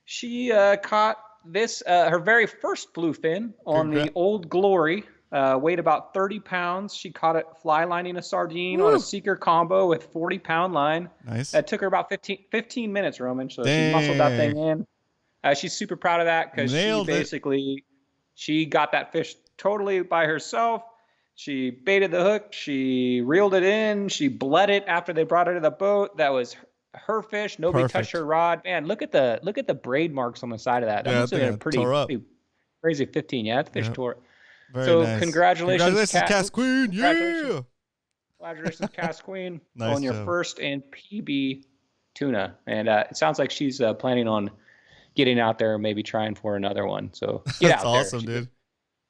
she caught this, her very first bluefin on the Old Glory. Weighed about 30 pounds. She caught it fly lining a sardine on a Seeker combo with 40-pound line. Nice. That took her about 15 minutes, Roman. So she muscled that thing in. She's super proud of that because she got that fish totally by herself. She baited the hook. She reeled it in. She bled it after they brought it to the boat. That was her fish. Nobody touched her rod. Man, look at the braid marks on the side of that. That must have been a pretty crazy 15. Yeah, that fish tore. Very nice. Congratulations, Cast Queen. Yeah. Congratulations, Cast Queen, on your first and PB tuna. And it sounds like she's planning on getting out there and maybe trying for another one. So get out there. That's awesome, dude.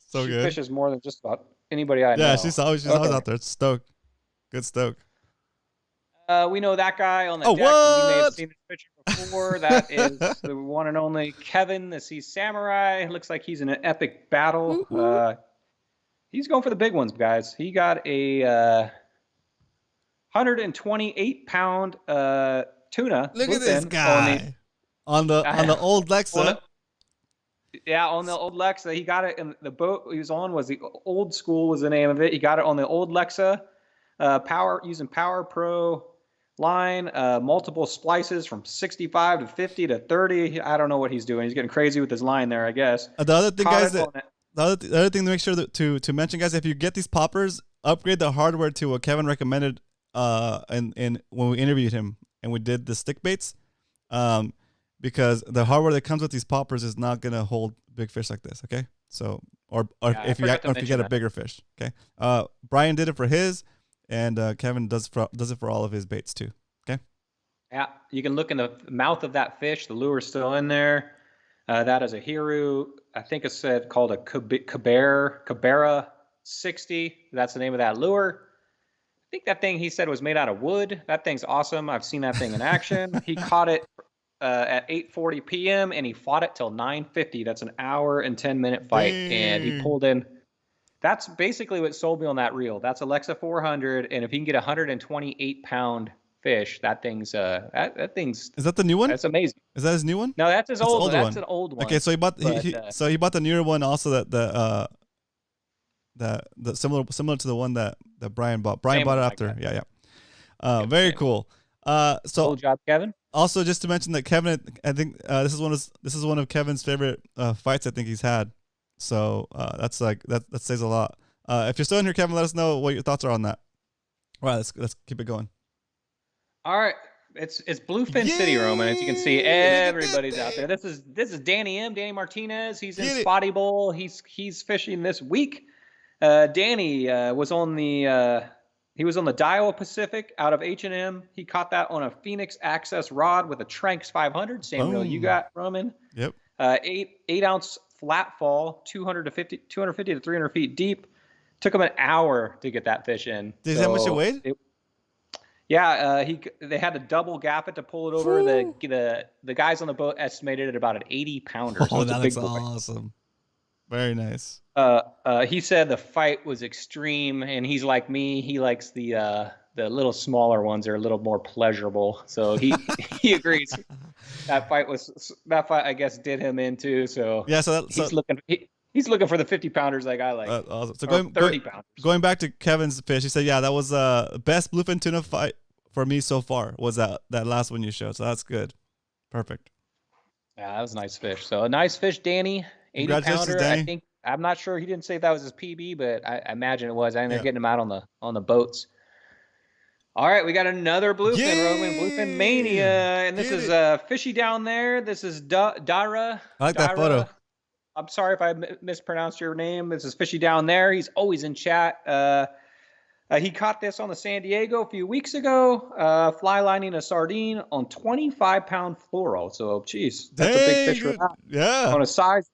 So good. She fishes more than just about anybody I know. Yeah, she's always out there. It's stoked. Good stoke. We know that guy on the deck. You may have seen this picture before. That is the one and only Kevin, the Sea Samurai. Looks like he's in an epic battle. He's going for the big ones, guys. He got a 128-pound tuna. Look at this guy on the old Lexa. Yeah, on the old Lexa. He got it in the boat he was on was the Old School was the name of it. He got it on the old Lexa, using Power Pro line, multiple splices from 65 to 50 to 30. I don't know what he's doing. He's getting crazy with his line there, I guess. The other thing, guys, the other thing to make sure to mention, guys, if you get these poppers, upgrade the hardware to what Kevin recommended in when we interviewed him and we did the stick baits, because the hardware that comes with these poppers is not gonna hold big fish like this. Okay, so if you get a bigger fish. Okay, Brian did it for his, and Kevin does it for all of his baits too. Okay. Yeah, you can look in the mouth of that fish. The lure's still in there. That is a Hiru. I think it's called a Cabera 60. That's the name of that lure. I think that thing he said was made out of wood. That thing's awesome. I've seen that thing in action. He caught it at 8:40 p.m. and he fought it till 9:50. That's an hour and 10-minute fight. Dang. And he pulled in. That's basically what sold me on that reel. That's Alexa 400, and if he can get a 128-pound fish, that thing's that thing's. Is that the new one? That's amazing. Is that his new one? No, that's his old one. That's That's an old one. Okay, so he bought he bought the newer one also, that the similar to the one that Brian bought. Brian bought it after. Yeah. Very cool. So good job, Kevin. Also, just to mention that Kevin, I think this is one of Kevin's favorite fights I think he's had. So that says a lot. If you're still in here, Kevin, let us know what your thoughts are on that. All right, let's keep it going. All right. It's Bluefin City, Roman. As you can see, everybody's out there. This is Danny Martinez. He's in Spotty Bowl. He's fishing this week. Danny was on the Daiwa Pacific out of H&M. He caught that on a Phoenix Access rod with a Tranx 500. Same reel you got, Roman. Yep. 8-ounce flat fall, 250 to 300 feet deep. Took him an hour to get that fish in. Is that how much it weighed? They had to double gap it to pull it over. The guys on the boat estimated it about an 80-pounder. Oh, that looks awesome. Very nice. He said the fight was extreme, and he's like me. He likes the little smaller ones. They're a little more pleasurable. So he agrees. That fight, I guess, did him in too. So yeah, he's looking for the 50-pounders like I like. Awesome. So 30-pounders. Going back to Kevin's fish, he said, yeah, that was best bluefin tuna fight for me so far. Was that last one you showed? So that's good. Perfect. Yeah, that was a nice fish. So a nice fish, Danny. 80-pounder. I think, I'm not sure. He didn't say if that was his PB, but I imagine it was. I think they're getting him out on the boats. All right, we got another bluefin, Roman. Bluefin Mania, and this is Fishy down there. This is Dara. I like that photo. I'm sorry if I mispronounced your name. This is Fishy down there. He's always in chat. He caught this on the San Diego a few weeks ago, fly lining a sardine on 25-pound fluoro. So, geez, that's a big fish for that. Yeah. On a size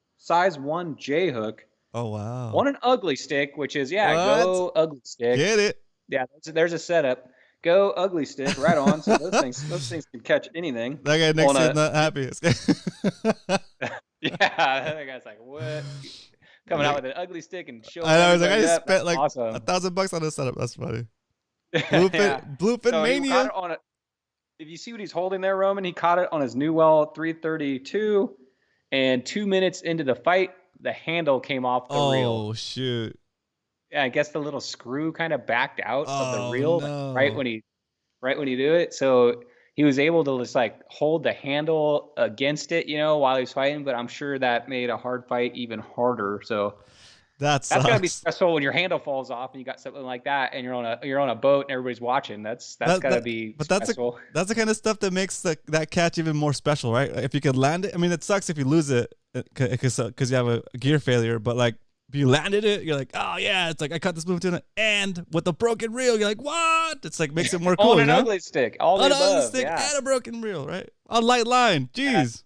1 J hook. Oh, wow. On an ugly stick, which is, go ugly stick. Get it. Yeah, there's a setup. Go ugly stick, right on. So those things can catch anything. That guy next to not happy. Yeah, that guy's like, what? Coming out with an ugly stick and showing. I know. I was like, I just spent like awesome. $1,000 on this setup. That's funny. Bluefin Mania. If you see what he's holding there, Roman, he caught it on his New Well 332, and 2 minutes into the fight, the handle came off the reel. Oh shoot! Yeah, I guess the little screw kind of backed out of the reel right when he do it. So he was able to just like hold the handle against it, while he was fighting. But I'm sure that made a hard fight even harder. So that's gotta be stressful when your handle falls off and you got something like that, and you're on a boat and everybody's watching. That's gotta be stressful. That's the kind of stuff that makes that catch even more special, right? If you could land it, I mean, it sucks if you lose it because you have a gear failure, but like. If you landed it, you're like, oh yeah, it's like I caught this bluefin tuna, and with a broken reel, you're like, what? It's like makes it more cool. On an ugly stick, on an ugly stick and a broken reel, right? On light line, jeez,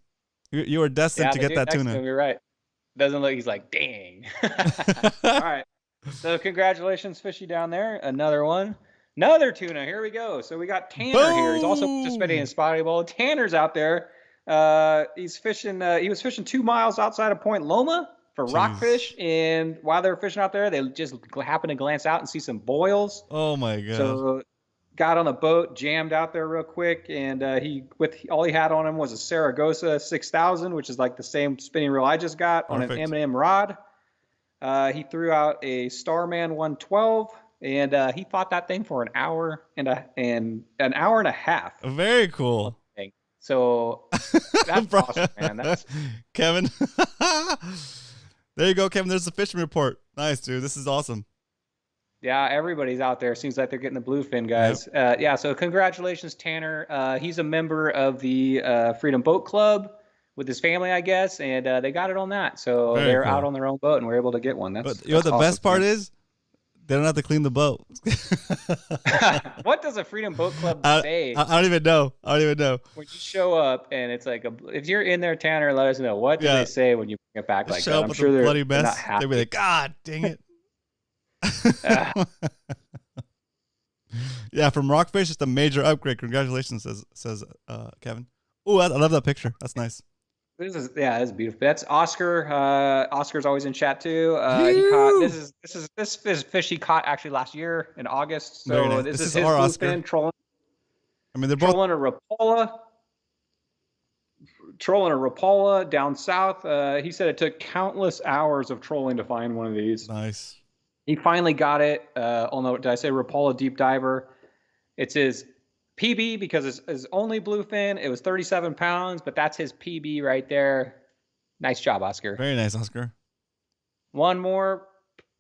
you were destined to get that tuna. You're right. Doesn't look. He's like, dang. All right. So congratulations, Fishy down there. Another one, another tuna. Here we go. So we got Tanner here. He's also participating in Spotty Bowl. Tanner's out there. He's fishing. He was fishing 2 miles outside of Point Loma for rockfish, and while they were fishing out there, they just happened to glance out and see some boils. Oh my god! So got on the boat, jammed out there real quick, and all he had on him was a Saragossa 6000, which is like the same spinning reel I just got on an Perfect. M&M rod. He threw out a Starman 112, and he fought that thing for an hour and an hour and a half. Very cool. So that's awesome, man. That's Kevin. There you go, Kevin. There's the fishing report. Nice, dude. This is awesome. Yeah, everybody's out there. Seems like they're getting the bluefin, guys. Yep. Yeah, so congratulations, Tanner. He's a member of the Freedom Boat Club with his family, I guess, and they got it on that. So Very they're cool. out on their own boat, and we're able to get one. But you know what the best part is? They don't have to clean the boat. What does a Freedom Boat Club say? I don't even know. I don't even know. When you show up and it's like, if you're in there, Tanner, let us know. What do they say when you bring it back like that? I'm sure they're bloody not mess. happy. They'll be like, God dang it. Yeah, from Rockfish, it's a major upgrade. Congratulations, says Kevin. Oh, I love that picture. That's nice. This is beautiful. That's Oscar. Oscar's always in chat too. He caught this fish he caught actually last year in August. So nice. this is his our Oscar. Trolling. I mean, they're both trolling a Rapala down south. He said it took countless hours of trolling to find one of these. Nice. He finally got it. Oh no, did I say Rapala deep diver? It's his PB because it's his only bluefin. It was 37 pounds, but that's his PB right there. Nice job, Oscar. Very nice, Oscar. One more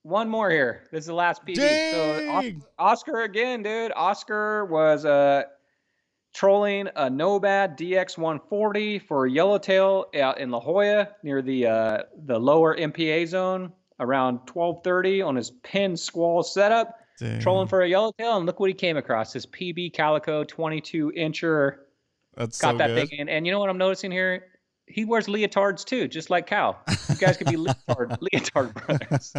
here. This is the last PB. Dang! So Oscar again, dude. Oscar was trolling a Nomad DX140 for yellowtail out in La Jolla near the lower MPA zone around 12:30 on his pin squall setup. Dang. Trolling for a yellowtail, and look what he came across. His PB Calico 22-incher. That's got so that good. thing in. And you know what I'm noticing here? He wears leotards too, just like Cal. You guys could be leotard brothers.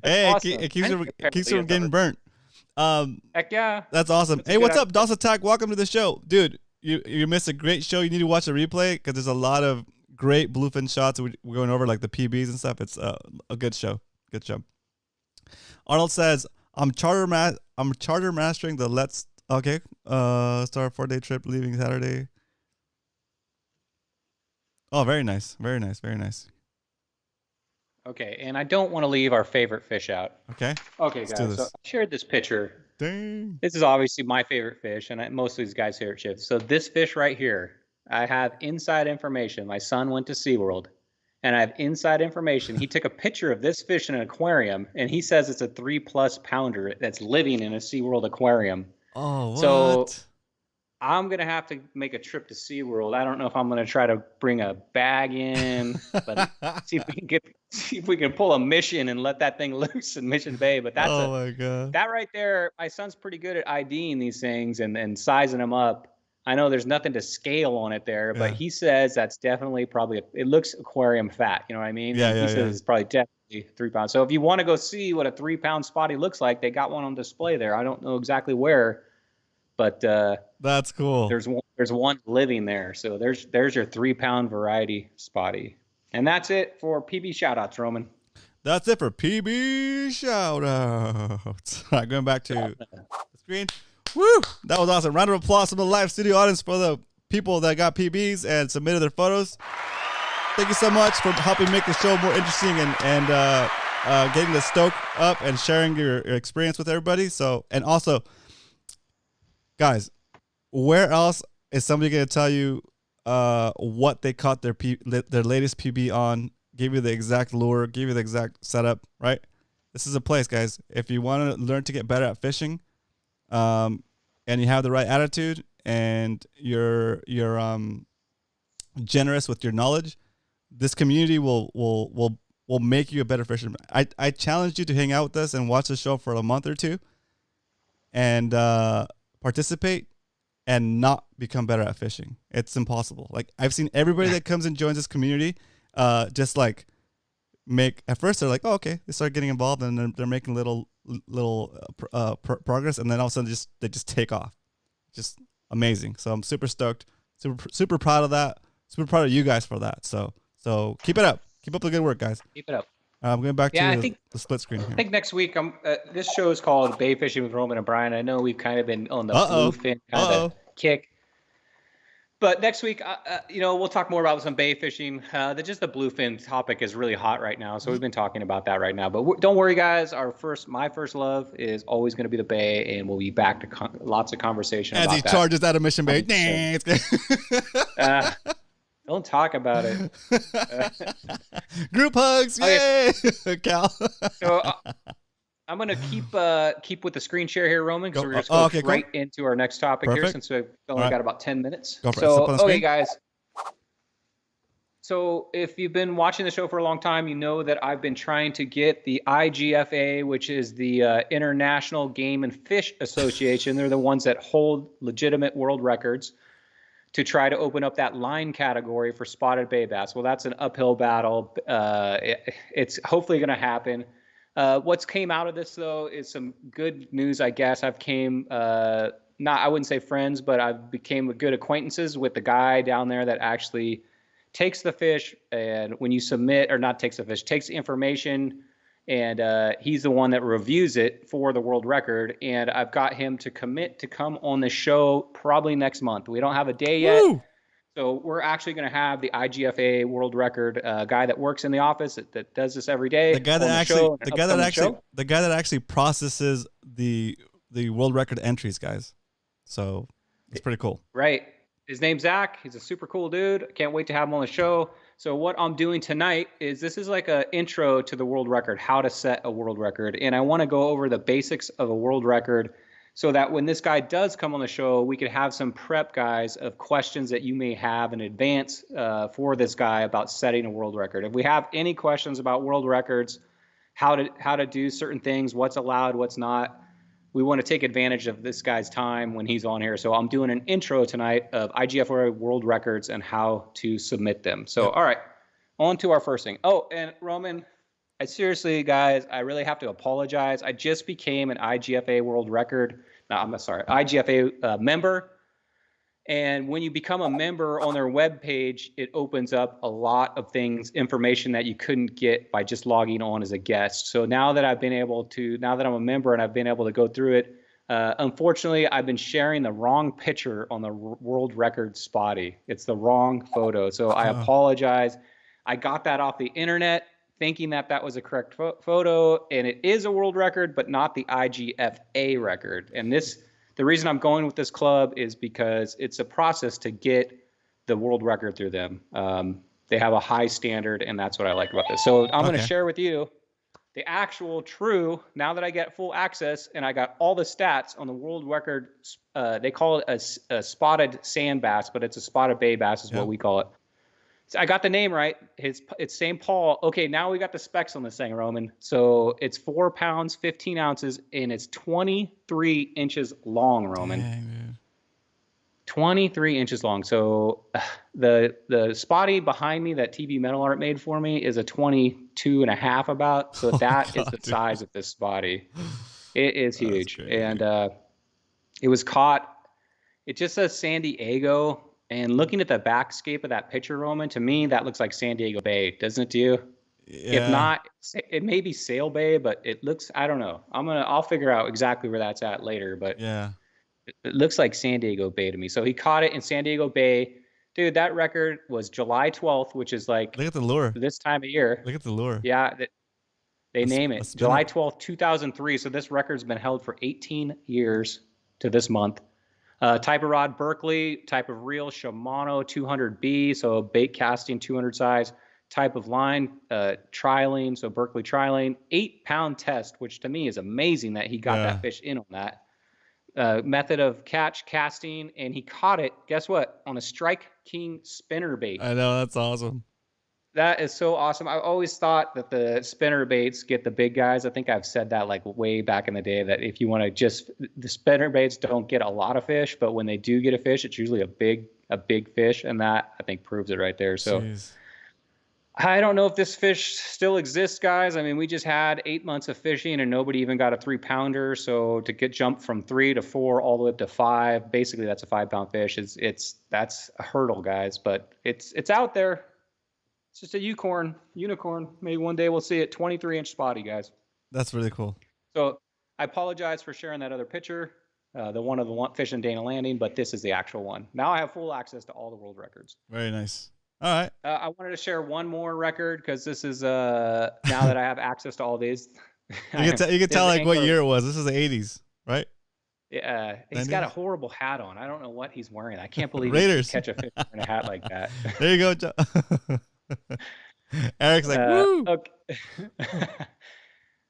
Hey, awesome. it keeps you from getting burnt. Heck yeah. That's awesome. Hey, what's up, DOS Attack? Welcome to the show. Dude, you missed a great show. You need to watch the replay because there's a lot of great bluefin shots we're going over, like the PBs and stuff. It's a good show. Good show. Arnold says, I'm charter mastering the start a 4-day trip leaving Saturday. Oh, very nice. Very nice. Very nice. Okay, and I don't want to leave our favorite fish out. Okay. Okay, guys. So I shared this picture. Dang. This is obviously my favorite fish, and most of these guys' favorite fish. So this fish right here, I have inside information. My son went to SeaWorld, and I have inside information. He took a picture of this fish in an aquarium, and he says it's a 3+ pounder that's living in a SeaWorld aquarium. Oh, what? So I'm going to have to make a trip to SeaWorld. I don't know if I'm going to try to bring a bag in, but see if we can pull a mission and let that thing loose in Mission Bay. But that's my God. That right there, my son's pretty good at IDing these things and sizing them up. I know there's nothing to scale on it there, but he says that's definitely probably it looks aquarium fat. You know what I mean? Yeah, he says it's probably definitely 3 pounds. So if you want to go see what a 3-pound spotty looks like, they got one on display there. I don't know exactly where, but that's cool. There's one living there. So there's your 3-pound variety spotty, and that's it for PB shoutouts, Roman. That's it for PB shoutouts. All right, going back to the screen. Woo! That was awesome. Round of applause from the live studio audience for the people that got PBs and submitted their photos. Thank you so much for helping make the show more interesting and getting the stoke up and sharing your experience with everybody. So, and also, guys, where else is somebody going to tell you what they caught their latest PB on, give you the exact lure, give you the exact setup, right? This is a place, guys. If you want to learn to get better at fishing, and you have the right attitude and you're generous with your knowledge, this community will make you a better fisherman. I challenge you to hang out with us and watch the show for a month or two and participate and not become better at fishing. It's impossible. Like, I've seen everybody that comes and joins this community just like at first they're like, oh, okay, they start getting involved and they're making little progress, and then all of a sudden they just take off. Just amazing. So I'm super stoked, super proud of that. Super proud of you guys for that. So keep it up. Keep up the good work, guys. Keep it up. I'm going back Yeah, I to think the split screen I here. think next week this show is called Bay Fishing with Roman and Brian. I know we've kind of been on the Uh-oh. bluefin kind of kick. But next week, we'll talk more about some bay fishing. Just the bluefin topic is really hot right now, so we've been talking about that right now. But don't worry, guys. My first love is always going to be the bay, and we'll be back to lots of conversation As about he that. charges out of mission bait. Don't talk about it. Group hugs, yay, Cal. So I'm gonna keep with the screen share here, Roman, because we're just going right into our next topic here, since we've only got about 10 minutes. Go for it. So, okay, guys. So if you've been watching the show for a long time, you know that I've been trying to get the IGFA, which is the International Game and Fish Association. They're the ones that hold legitimate world records, to try to open up that line category for spotted bay bass. Well, that's an uphill battle. It's hopefully going to happen. What's came out of this, though, is some good news, I guess. I've I wouldn't say friends, but I've became good acquaintances with the guy down there that actually takes the fish, and when you submit, or not takes the fish, takes the information, and he's the one that reviews it for the world record. And I've got him to commit to come on the show probably next month. We don't have a day yet. Woo! So we're actually going to have the IGFA world record guy that works in the office that does this every day. The guy that actually processes the world record entries, guys. So it's pretty cool. Right. His name's Zach. He's a super cool dude. I can't wait to have him on the show. So what I'm doing tonight is this is like an intro to the world record, how to set a world record. And I want to go over the basics of a world record, so that when this guy does come on the show, we could have some prep, guys, of questions that you may have in advance for this guy about setting a world record. If we have any questions about world records, how to do certain things, what's allowed, what's not, we want to take advantage of this guy's time when he's on here. So I'm doing an intro tonight of IGFA world records and how to submit them. So, All right, on to our first thing. Oh, and Roman, seriously, guys, I really have to apologize. I just became an IGFA world record. No, I'm sorry, IGFA member. And when you become a member on their webpage, it opens up a lot of things, information that you couldn't get by just logging on as a guest. So now that I'm a member and I've been able to go through it, unfortunately, I've been sharing the wrong picture on the world record spotty. It's the wrong photo. So I apologize. I got that off the internet, thinking that was a correct photo, and it is a world record, but not the IGFA record. And the reason I'm going with this club is because it's a process to get the world record through them. They have a high standard, and that's what I like about this. So I'm going to share with you the actual true, now that I get full access and I got all the stats on the world record. They call it a spotted sand bass, but it's a spotted bay bass is what we call it. So I got the name right. It's St. Paul. Okay, now we got the specs on this thing, Roman. So it's 4 pounds, 15 ounces, and it's 23 inches long, Roman. Dang, 23 inches long. So the spotty behind me that TV Metal Art made for me is a 22 and a half about. So that is the size of this spotty. It is huge. And it was caught. It just says San Diego. And looking at the backscape of that picture, Roman, to me, that looks like San Diego Bay, doesn't it to you? Yeah. If not, it may be Sail Bay, but it looks, I don't know. I'll figure out exactly where that's at later, but yeah, it looks like San Diego Bay to me. So he caught it in San Diego Bay. Dude, that record was July 12th, which is like, look at the lure. This time of year. Look at the lure. Yeah, they name it. July 12th, 2003. So this record's been held for 18 years to this month. Type of rod, Berkeley. Type of reel, Shimano 200B, so bait casting 200 size. Type of line, trialing, so Berkeley trialing. 8-pound test, which to me is amazing that he got that fish in on that. Method of casting, and he caught it, guess what, on a Strike King spinner bait. I know, that's awesome. That is so awesome. I always thought that the spinner baits get the big guys. I think I've said that like way back in the day, that if you want to the spinner baits don't get a lot of fish, but when they do get a fish, it's usually a big fish. And that I think proves it right there. So Jeez. I don't know if this fish still exists, guys. I mean, we just had 8 months of fishing and nobody even got a 3-pounder. So to get jumped from 3 to 4 all the way up to 5, basically that's a 5-pound fish. That's a hurdle, guys, but it's out there. It's just a unicorn. Maybe one day we'll see it. 23-inch spotty, guys. That's really cool. So I apologize for sharing that other picture, the one of the fish in Dana Landing, but this is the actual one. Now I have full access to all the world records. Very nice. All right. I wanted to share one more record because this is now that I have access to all these. You can tell like what year it was. This is the 80s, right? Yeah, he's 90s? got a horrible hat on. I don't know what he's wearing. I can't believe Raiders. he can catch a fish wearing a hat like that. There you go, John. Eric's like, woo. Okay.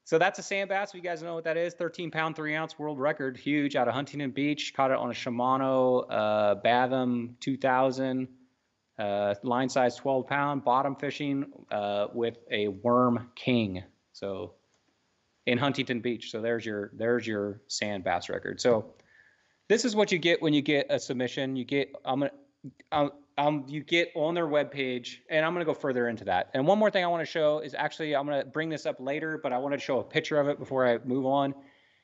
So that's a sand bass. If you guys know what that is, 13-pound, 3-ounce world record, huge, out of Huntington Beach. Caught it on a Shimano Batham 2000, line size 12-pound, bottom fishing with a Worm King. So in Huntington Beach. So there's your sand bass record. So this is what you get when you get a submission. You get you get on their webpage, and I'm going to go further into that. And one more thing I want to show is actually, I'm going to bring this up later, but I wanted to show a picture of it before I move on.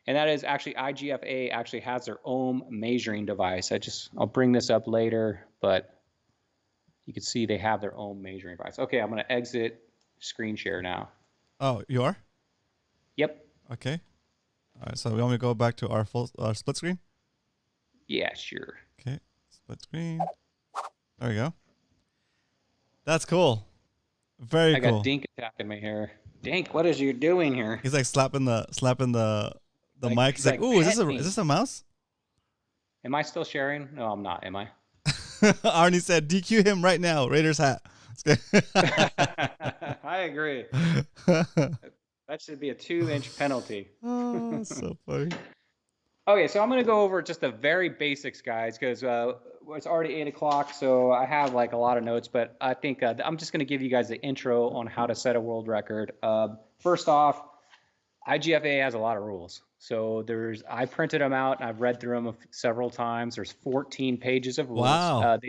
And that is actually IGFA actually has their own measuring device. I'll bring this up later, but you can see they have their own measuring device. Okay, I'm going to exit screen share now. Oh, you are? Yep. Okay. All right. So we want me to go back to our split screen? Yeah, sure. Okay. Split screen. There we go. That's cool. Very cool. I got Dink attacking me here. Dink, what is you doing here? He's like slapping the Like, mic. He's like, ooh, is this a mouse? Am I still sharing? No, I'm not. Am I? Arnie said, DQ him right now. Raiders hat. I agree. That should be a 2-inch penalty. Oh, so funny. Okay, so I'm going to go over just the very basics, guys, because it's already 8 o'clock, so I have like a lot of notes, but I think I'm just going to give you guys the intro on how to set a world record. First off, IGFA has a lot of rules. So I printed them out and I've read through them several times. There's 14 pages of rules. Wow.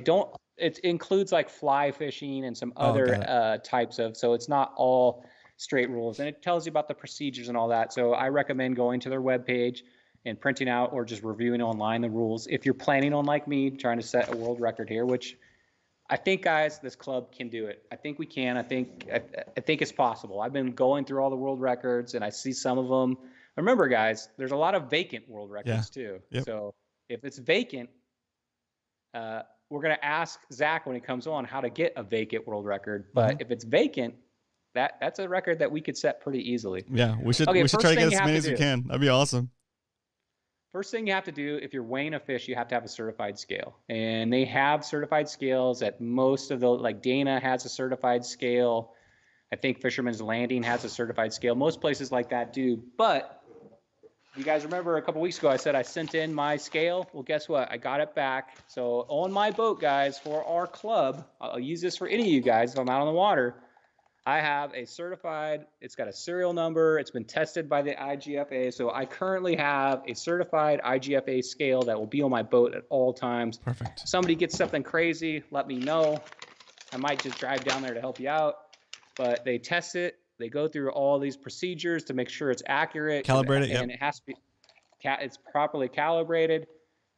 It includes like fly fishing and some other types of, so it's not all straight rules, and it tells you about the procedures and all that. So I recommend going to their webpage and printing out or just reviewing online the rules. If you're planning on, like me, trying to set a world record here, which I think, guys, this club can do it. I think we can. I think it's possible. I've been going through all the world records and I see some of them. Remember, guys, there's a lot of vacant world records too. Yep. So if it's vacant, we're going to ask Zach when he comes on how to get a vacant world record. But if it's vacant, that's a record that we could set pretty easily. Yeah, we should try to get as many as we can. That'd be awesome. First thing you have to do, if you're weighing a fish, you have to have a certified scale. And they have certified scales at most of the, like Dana has a certified scale. I think Fisherman's Landing has a certified scale. Most places like that do. But you guys remember a couple weeks ago I said I sent in my scale? Well, guess what? I got it back. So on my boat, guys, for our club, I'll use this for any of you guys if I'm out on the water. I have a certified, it's got a serial number, it's been tested by the IGFA, so I currently have a certified IGFA scale that will be on my boat at all times. Perfect. If somebody gets something crazy, let me know. I might just drive down there to help you out. But they test it, they go through all these procedures to make sure it's accurate. Calibrated, and it has to be, it's properly calibrated.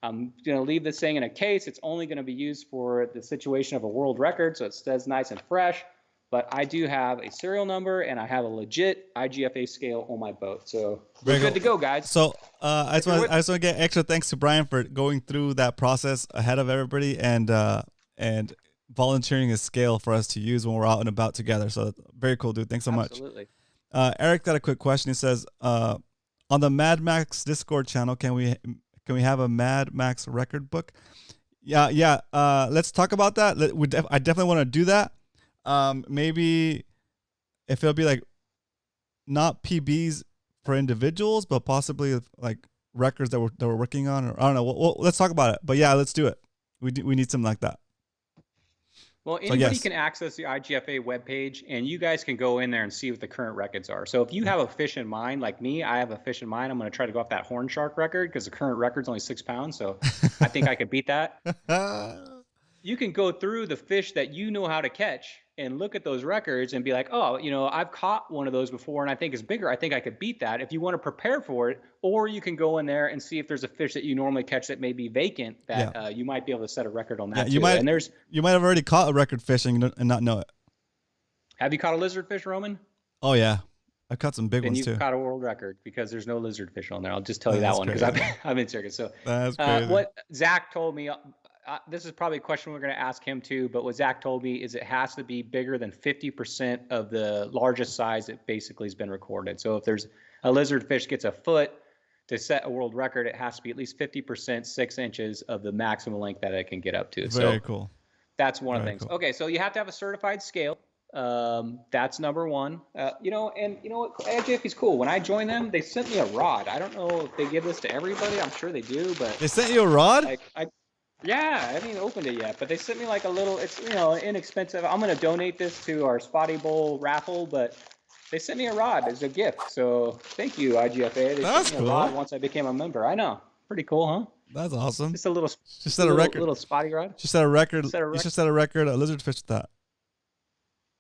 I'm going to leave this thing in a case. It's only going to be used for the situation of a world record, so it stays nice and fresh. But I do have a serial number and I have a legit IGFA scale on my boat. So we're good to go, guys. So I just want to get extra thanks to Brian for going through that process ahead of everybody and volunteering a scale for us to use when we're out and about together. So very cool, dude. Thanks so much. Absolutely. Eric got a quick question. He says, on the Mad Max Discord channel, can we have a Mad Max record book? Yeah. Let's talk about that. I definitely want to do that. Maybe if it'll be like not PBs for individuals, but possibly like records that we're working on, or I don't know. Let's talk about it. But yeah, let's do it. We need something like that. Well, anybody can access the IGFA webpage, and you guys can go in there and see what the current records are. So if you have a fish in mind, like me, I have a fish in mind. I'm going to try to go off that horn shark record because the current record's only 6 pounds. So I think I could beat that. You can go through the fish that you know how to catch and look at those records and be like, oh, I've caught one of those before and I think it's bigger. I think I could beat that if you want to prepare for it. Or you can go in there and see if there's a fish that you normally catch that may be vacant that you might be able to set a record on that. Yeah, you might have already caught a record fishing and not know it. Have you caught a lizardfish, Roman? Oh yeah, I caught some big Then ones you've too. caught a world record because there's no lizardfish on there. I'll just tell you That's that one because crazy. I'm in circus. So That's crazy. what Zach told me, this is probably a question we're going to ask him too, but what Zach told me is it has to be bigger than 50% of the largest size that basically has been recorded. So if there's a lizardfish gets a foot to set a world record, it has to be at least 50%, 6 inches of the maximum length that it can get up to. Very So cool. that's one of the Very things. cool. Okay, so you have to have a certified scale. That's number one. You know what? AJF's cool. When I joined them, they sent me a rod. I don't know if they give this to everybody. I'm sure they do, but They sent you a rod? yeah, I haven't even opened it yet, but they sent me like a little. It's inexpensive. I'm gonna donate this to our Spotty Bowl raffle, but they sent me a rod as a gift. So thank you, IGFA. They That's sent me a cool. rod once I became a member. I know, pretty cool, huh? That's awesome. Just a little. She set a record. Little spotty rod. She set a record. Set a You should set a record. A lizardfish with that.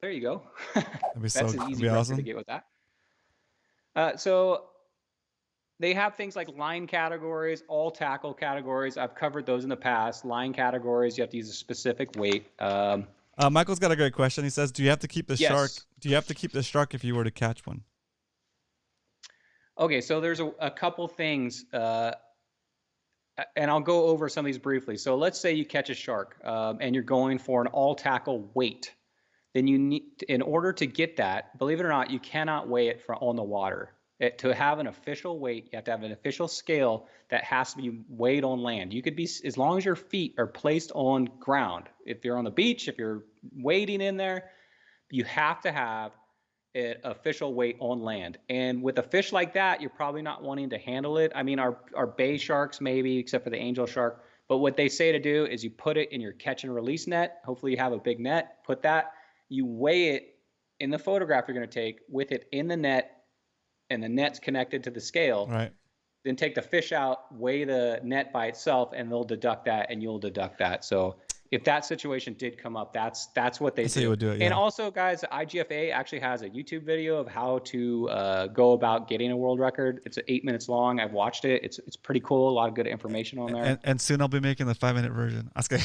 There you go. That'd be That's so. an That'd easy be record awesome. to get with that. So they have things like line categories, all tackle categories. I've covered those in the past. Line categories, you have to use a specific weight. Michael's got a great question. He says, "Do you have to keep the Yes. shark? Do you have to keep the shark if you were to catch one?" Okay, so there's a couple things, and I'll go over some of these briefly. So let's say you catch a shark and you're going for an all tackle weight. Then you need, in order to get that, believe it or not, you cannot weigh it on the water. To have an official weight, you have to have an official scale that has to be weighed on land. You could be, as long as your feet are placed on ground. If you're on the beach, if you're wading in there, you have to have an official weight on land. And with a fish like that, you're probably not wanting to handle it. I mean, our bay sharks maybe, except for the angel shark. But what they say to do is you put it in your catch and release net. Hopefully you have a big net. Put that. You weigh it in the photograph you're going to take with it in the net, and the net's connected to the scale. Right. Then take the fish out, weigh the net by itself, and they'll deduct that, and you'll deduct that. So if that situation did come up, that's what they That's do. how you would do it, yeah. And also, guys, IGFA actually has a YouTube video of how to go about getting a world record. It's 8 minutes long. I've watched it. It's pretty cool. A lot of good information on there. And soon I'll be making the 5-minute version. That's good.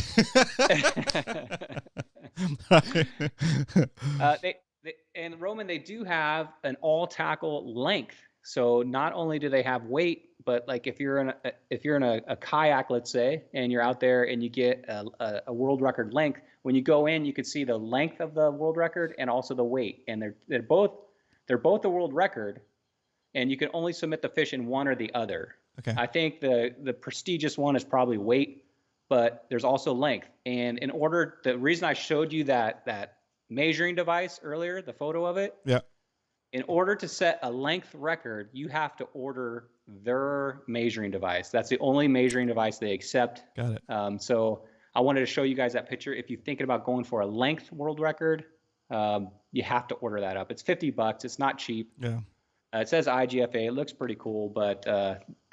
And Roman, they do have an all tackle length. So not only do they have weight, but like if you're in a kayak, let's say, and you're out there and you get a world record length, when you go in, you can see the length of the world record and also the weight, and they're both a world record, and you can only submit the fish in one or the other. Okay. I think the prestigious one is probably weight, but there's also length. And the reason I showed you that measuring device earlier, the photo of it. Yeah. In order to set a length record, you have to order their measuring device. That's the only measuring device they accept. Got it. So I wanted to show you guys that picture. If you're thinking about going for a length world record, you have to order that up. It's $50. It's not cheap. Yeah. It says IGFA. It looks pretty cool, but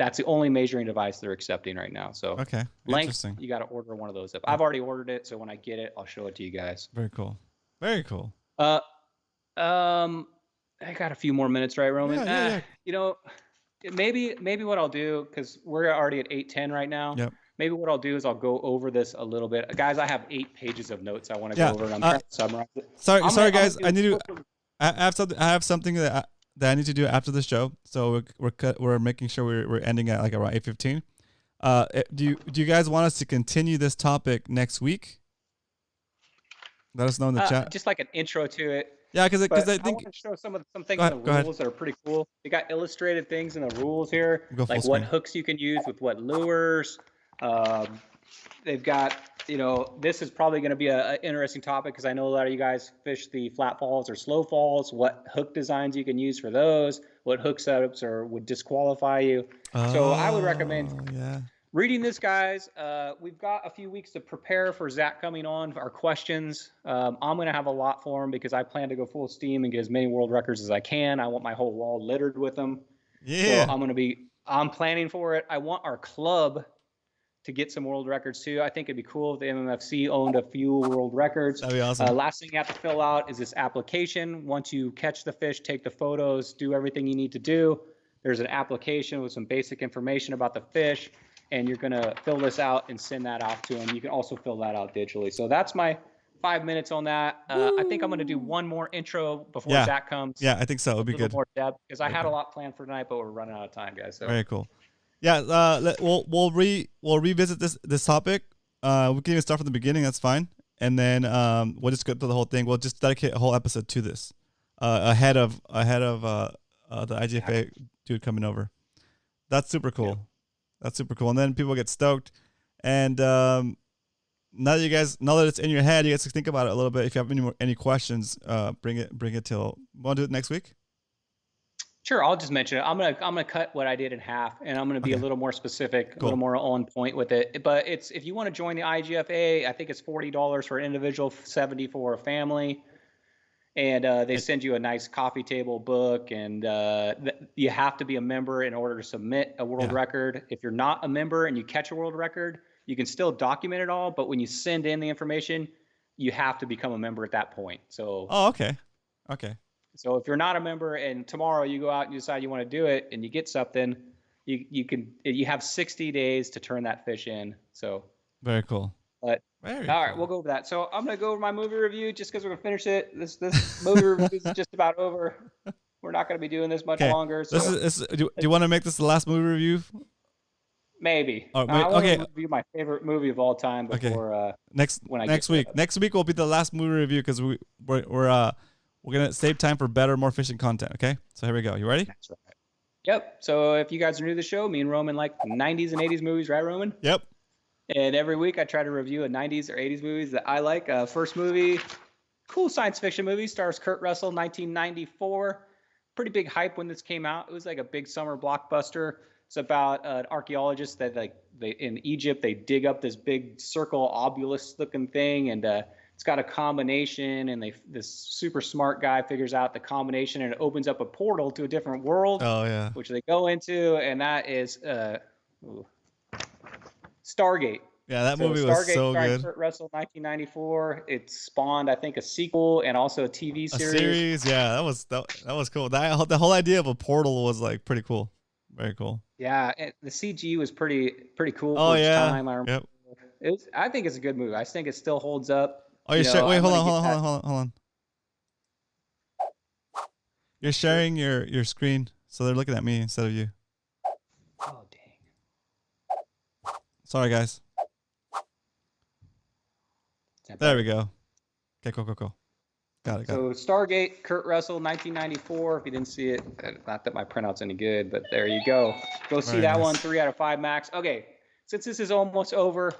that's the only measuring device they're accepting right now. So Okay. length, Interesting. you got to order one of those up. I've already ordered it, so when I get it, I'll show it to you guys. Very cool. Very cool. I got a few more minutes, right, Roman? Yeah. You know, maybe what I'll do, because we're already at 8:10 right now. Yep. Maybe what I'll do is I'll go over this a little bit. Guys, I have 8 pages of notes I want to Yeah, go over, and I'm trying to summarize it. Sorry, guys. I need to. I have something that I need to do after the show. So we're making sure we're ending at like around 8:15. Do you guys want us to continue this topic next week? Let us know in the chat. Just like an intro to it. Yeah, because I think I want to show some things Go in ahead, the go ahead. rules that are pretty cool. They got illustrated things in the rules here, Go full like what screen. hooks you can use with what lures. They've got, this is probably going to be an interesting topic because I know a lot of you guys fish the flat falls or slow falls. What hook designs you can use for those? What hook setups would disqualify you? So I would recommend reading this, guys. We've got a few weeks to prepare for Zach coming on, for our questions. I'm going to have a lot for him because I plan to go full steam and get as many world records as I can. I want my whole wall littered with them. Yeah. So I'm planning for it. I want our club to get some world records too. I think it'd be cool if the MMFC owned a few world records. That'd be awesome. Last thing you have to fill out is this application. Once you catch the fish, take the photos, do everything you need to do. There's an application with some basic information about the fish, and you're going to fill this out and send that off to them. You can also fill that out digitally. So that's my 5 minutes on that. I think I'm going to do one more intro before Yeah. Zach comes. Yeah, I think so. It'll be A little good. more depth because I Very had good. a lot planned for tonight, but we're running out of time, guys. So Very cool. Yeah, we'll revisit this topic. We can even start from the beginning. That's fine. And then we'll just go through the whole thing. We'll just dedicate a whole episode to this ahead of the IGFA dude coming over. That's super cool. Yeah. That's super cool. And then people get stoked. And now that it's in your head, you guys can think about it a little bit. If you have any questions, bring it till. Want to do it next week? Sure, I'll just mention it. I'm gonna cut what I did in half, and I'm gonna be a little more specific, a little more on point with it. But it's if you want to join the IGFA, I think it's $40 for an individual, $70 for a family, and they send you a nice coffee table book, and you have to be a member in order to submit a world record. If you're not a member and you catch a world record, you can still document it all, but when you send in the information, you have to become a member at that point. So. Oh, okay. So if you're not a member and tomorrow you go out and you decide you want to do it and you get something, you have 60 days to turn that fish in. So very cool. But all right, we'll go over that. So I'm gonna go over my movie review just because we're gonna finish it. This movie review is just about over. We're not gonna be doing this much longer. So do you want to make this the last movie review? Maybe. I want to review my favorite movie of all time before next week. Next week will be the last movie review because we're gonna save time for better, more efficient content. Okay, so here we go. You ready? That's right. Yep. So if you guys are new to the show, me and Roman like 90s and 80s movies, right, Roman? Yep. And every week I try to review a 90s or 80s movies that I like. First movie, cool science fiction movie, stars Kurt Russell, 1994. Pretty big hype when this came out. It was like a big summer blockbuster. It's about an archaeologist that in Egypt they dig up this big circle obelisk looking thing, and it's got a combination, and this super smart guy figures out the combination, and it opens up a portal to a different world. Oh yeah. Which they go into, and that is Stargate. Yeah, that movie was so good. Kurt Russell, 1994. It spawned, I think, a sequel and also a TV series. A series, yeah, that was cool. The whole idea of a portal was like pretty cool, very cool. Yeah, and the CG was pretty cool for its yeah. time. I remember. Yep. I think it's a good movie. I think it still holds up. Oh, you're sharing. Wait, hold on. You're sharing your screen, so they're looking at me instead of you. Oh dang. Sorry, guys. There we go. Okay, cool. Got it. So Stargate, Kurt Russell, 1994. If you didn't see it, not that my printout's any good, but there you go. Go see that one. 3 out of 5 max. Okay, since this is almost over,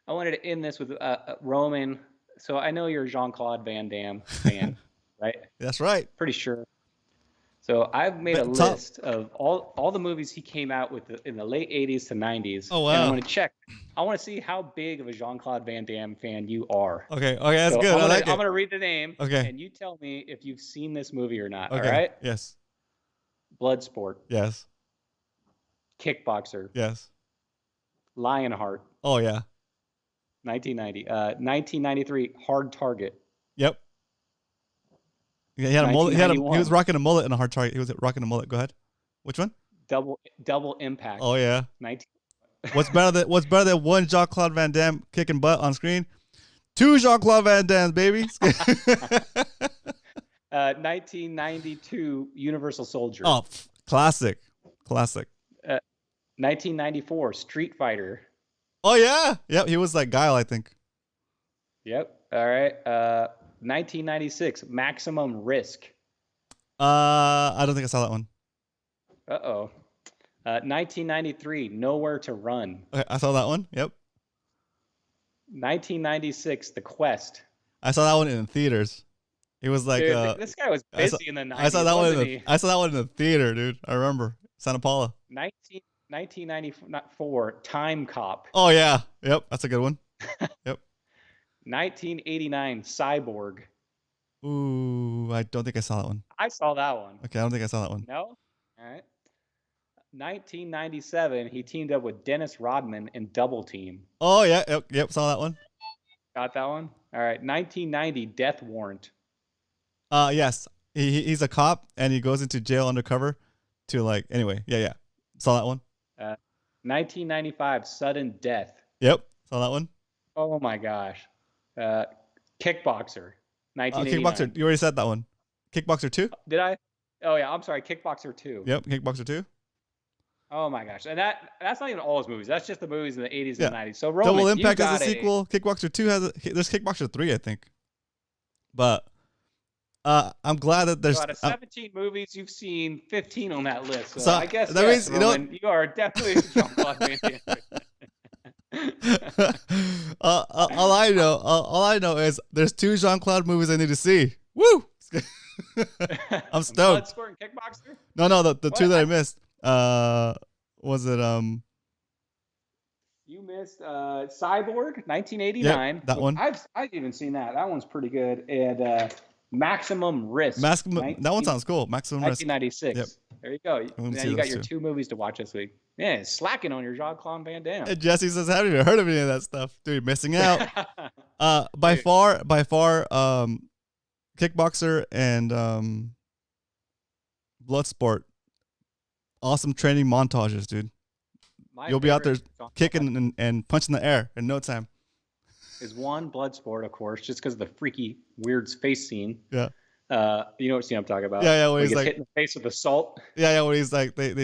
I wanted to end this with Roman. So I know you're a Jean-Claude Van Damme fan, right? That's right. Pretty sure. So I've made a list of all the movies he came out with in the late 80s to 90s. Oh, wow. And I'm going to check. I want to see how big of a Jean-Claude Van Damme fan you are. Okay, that's good. I'm I'm going to read the name. Okay. And you tell me if you've seen this movie or not. Okay. All right? Yes. Bloodsport. Yes. Kickboxer. Yes. Lionheart. Oh, yeah. 1990. 1993, Hard Target. Yep. Yeah, he had a mullet. He was rocking a mullet in a Hard Target. He was rocking a mullet. Go ahead. Which one? Double Impact. Oh yeah. 19. What's better than one Jean-Claude Van Damme kicking butt on screen? 2 Jean-Claude Van Dammes, baby. 1992, Universal Soldier. Oh, classic. 1994, Street Fighter. Oh yeah. Yep. He was like Guile, I think. Yep. All right. 1996, Maximum Risk. I don't think I saw that one. 1993, Nowhere to Run. Okay, I saw that one. Yep. 1996, The Quest. I saw that one in theaters. It was like dude, this guy was busy in the 90s. I saw that one in the theater, dude. I remember Santa Paula. 1994, Time Cop. Oh yeah. Yep. That's a good one. Yep. 1989, Cyborg. Ooh, I don't think I saw that one. I saw that one. Okay, I don't think I saw that one. No? All right. 1997, he teamed up with Dennis Rodman in Double Team. Oh, yeah. Yep, saw that one. Got that one? All right. 1990, Death Warrant. Yes. He's a cop, and he goes into jail undercover to anyway. Yeah. Saw that one. 1995, Sudden Death. Yep, saw that one. Oh, my gosh. Kickboxer, Kickboxer. 1989. You already said that one. Kickboxer 2? Did I? Oh yeah, I'm sorry. Kickboxer 2. Yep, Kickboxer 2. Oh my gosh, and that's not even all his movies. That's just the movies in the 80s Yeah. and 90s. So Roman, Double you Impact got has a sequel. Kickboxer 2 there's Kickboxer 3, I think. But I'm glad that there's So out of 17 movies, you've seen 15 on that list. So, So, I guess that yes, means, you know Roman, you are definitely a Jean-Claude Van Damme. all I know is there's 2 Jean-Claude movies I need to see. Woo! I'm stoked. Bloodsport and Kickboxer? No, the What? 2 that I missed. Was it You missed Cyborg, 1989. Yep, that one. I've even seen that. That one's pretty good. And Maximum Risk. That one sounds cool. Maximum Risk. 1996. Yep. There you go. me Now see you got those your two. 2 movies to watch this week. Yeah, slacking on your Jean-Claude Van Damme. And Jesse says, I haven't even heard of any of that stuff. Dude, missing out. By far, Kickboxer and Bloodsport. Awesome training montages, dude. My You'll be out there favorite Jean-Claude kicking and punching the air in no time. is one Bloodsport, of course, just because of the freaky, weird face scene. Yeah. You know what scene I'm talking about? Yeah, Where when he he's gets like, hit in the face with assault. yeah, when he's like, they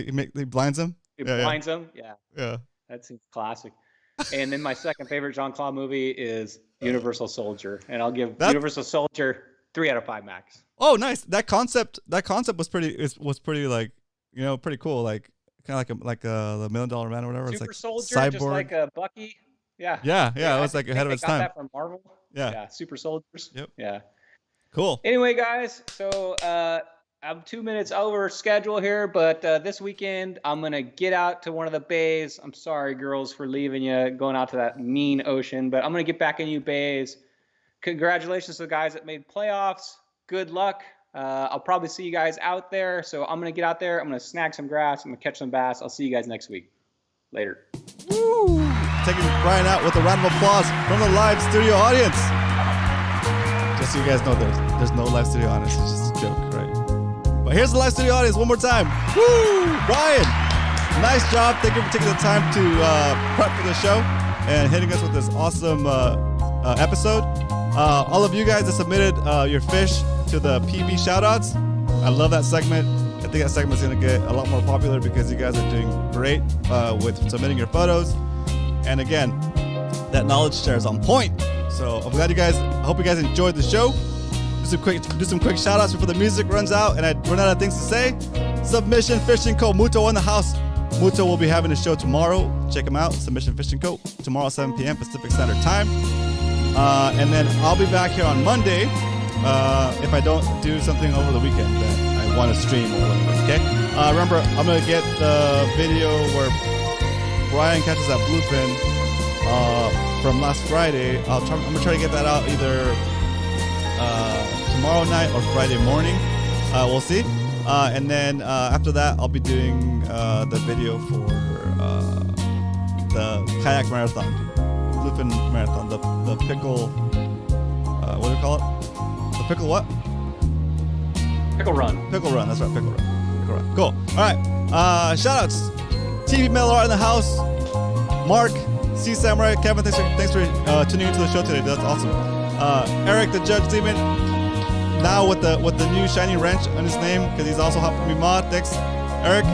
blinds him. It Yeah, blinds him. Yeah, yeah. that seems classic. And then my second favorite Jean-Claude movie is Universal Soldier, and I'll give Universal Soldier 3 out of 5 max. Oh, nice. That concept was pretty like, pretty cool. Like kind of like the $1 Million Man or whatever. Super It's like Soldier, Cyborg. just like a Bucky. Yeah. Yeah. It I was like think ahead of they its got time. that from Marvel. Yeah. Yeah. Super Soldiers. Yep. Yeah. Cool. Anyway, guys, so I'm 2 minutes over schedule here, but this weekend I'm gonna get out to one of the bays. I'm sorry, girls, for leaving you, going out to that mean ocean, but I'm gonna get back in you bays. Congratulations to the guys that made playoffs. Good luck. I'll probably see you guys out there. So I'm gonna get out there. I'm gonna snag some grass. I'm gonna catch some bass. I'll see you guys next week. Later. Woo! Taking Brian out with a round of applause from the live studio audience. Just so you guys know, there's no live studio audience. It's just a joke, right? But here's the live studio audience one more time. Woo! Brian, nice job. Thank you for taking the time to prep for the show and hitting us with this awesome episode. All of you guys that submitted your fish to the PB shoutouts, I love that segment. I think that segment is going to get a lot more popular because you guys are doing great with submitting your photos. And again, that knowledge share is on point. So I'm glad I hope you guys enjoyed the show. Do some quick shout outs before the music runs out and I run out of things to say. Submission Fishing Co. Muto in the house. Muto will be having a show tomorrow. Check him out. Submission Fishing Co. Tomorrow, 7 p.m. Pacific Standard Time. And then I'll be back here on Monday if I don't do something over the weekend that I want to stream or whatever. Okay. Remember, I'm gonna get the video where Brian catches that bluefin from last Friday. I'm gonna try to get that out either tomorrow night or Friday morning. We'll see. And then after that, I'll be doing the video for the kayak marathon, bluefin marathon, the pickle. What do we call it? The pickle what? Pickle Run. Pickle Run. That's right. Pickle Run. Pickle Run. Cool. All right. Shout outs. TV Mail Art in the house. Mark, C Samurai, Kevin. Thanks for tuning into the show today. That's awesome. Eric, the Judge Demon. Now with the new shiny wrench on his name because he's also helping me mod. Thanks, Eric,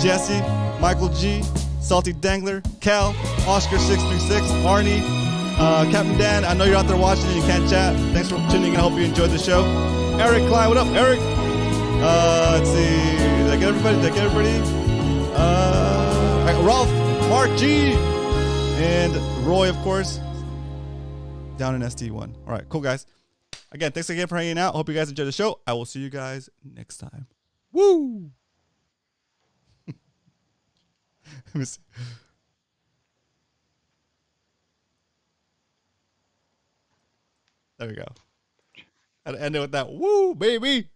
Jesse, Michael G, Salty Dangler, Cal, Oscar636, Arnie, Captain Dan. I know you're out there watching and you can't chat. Thanks for tuning in. I hope you enjoyed the show. Eric Klein, what up, Eric? Let's see. Did I get everybody? All right, Ralph, Mark G, and Roy, of course, down in SD1. All right, cool, guys. Again, thanks again for hanging out. Hope you guys enjoyed the show. I will see you guys next time. Woo! Let me see. There we go. Had to end it with that woo, baby.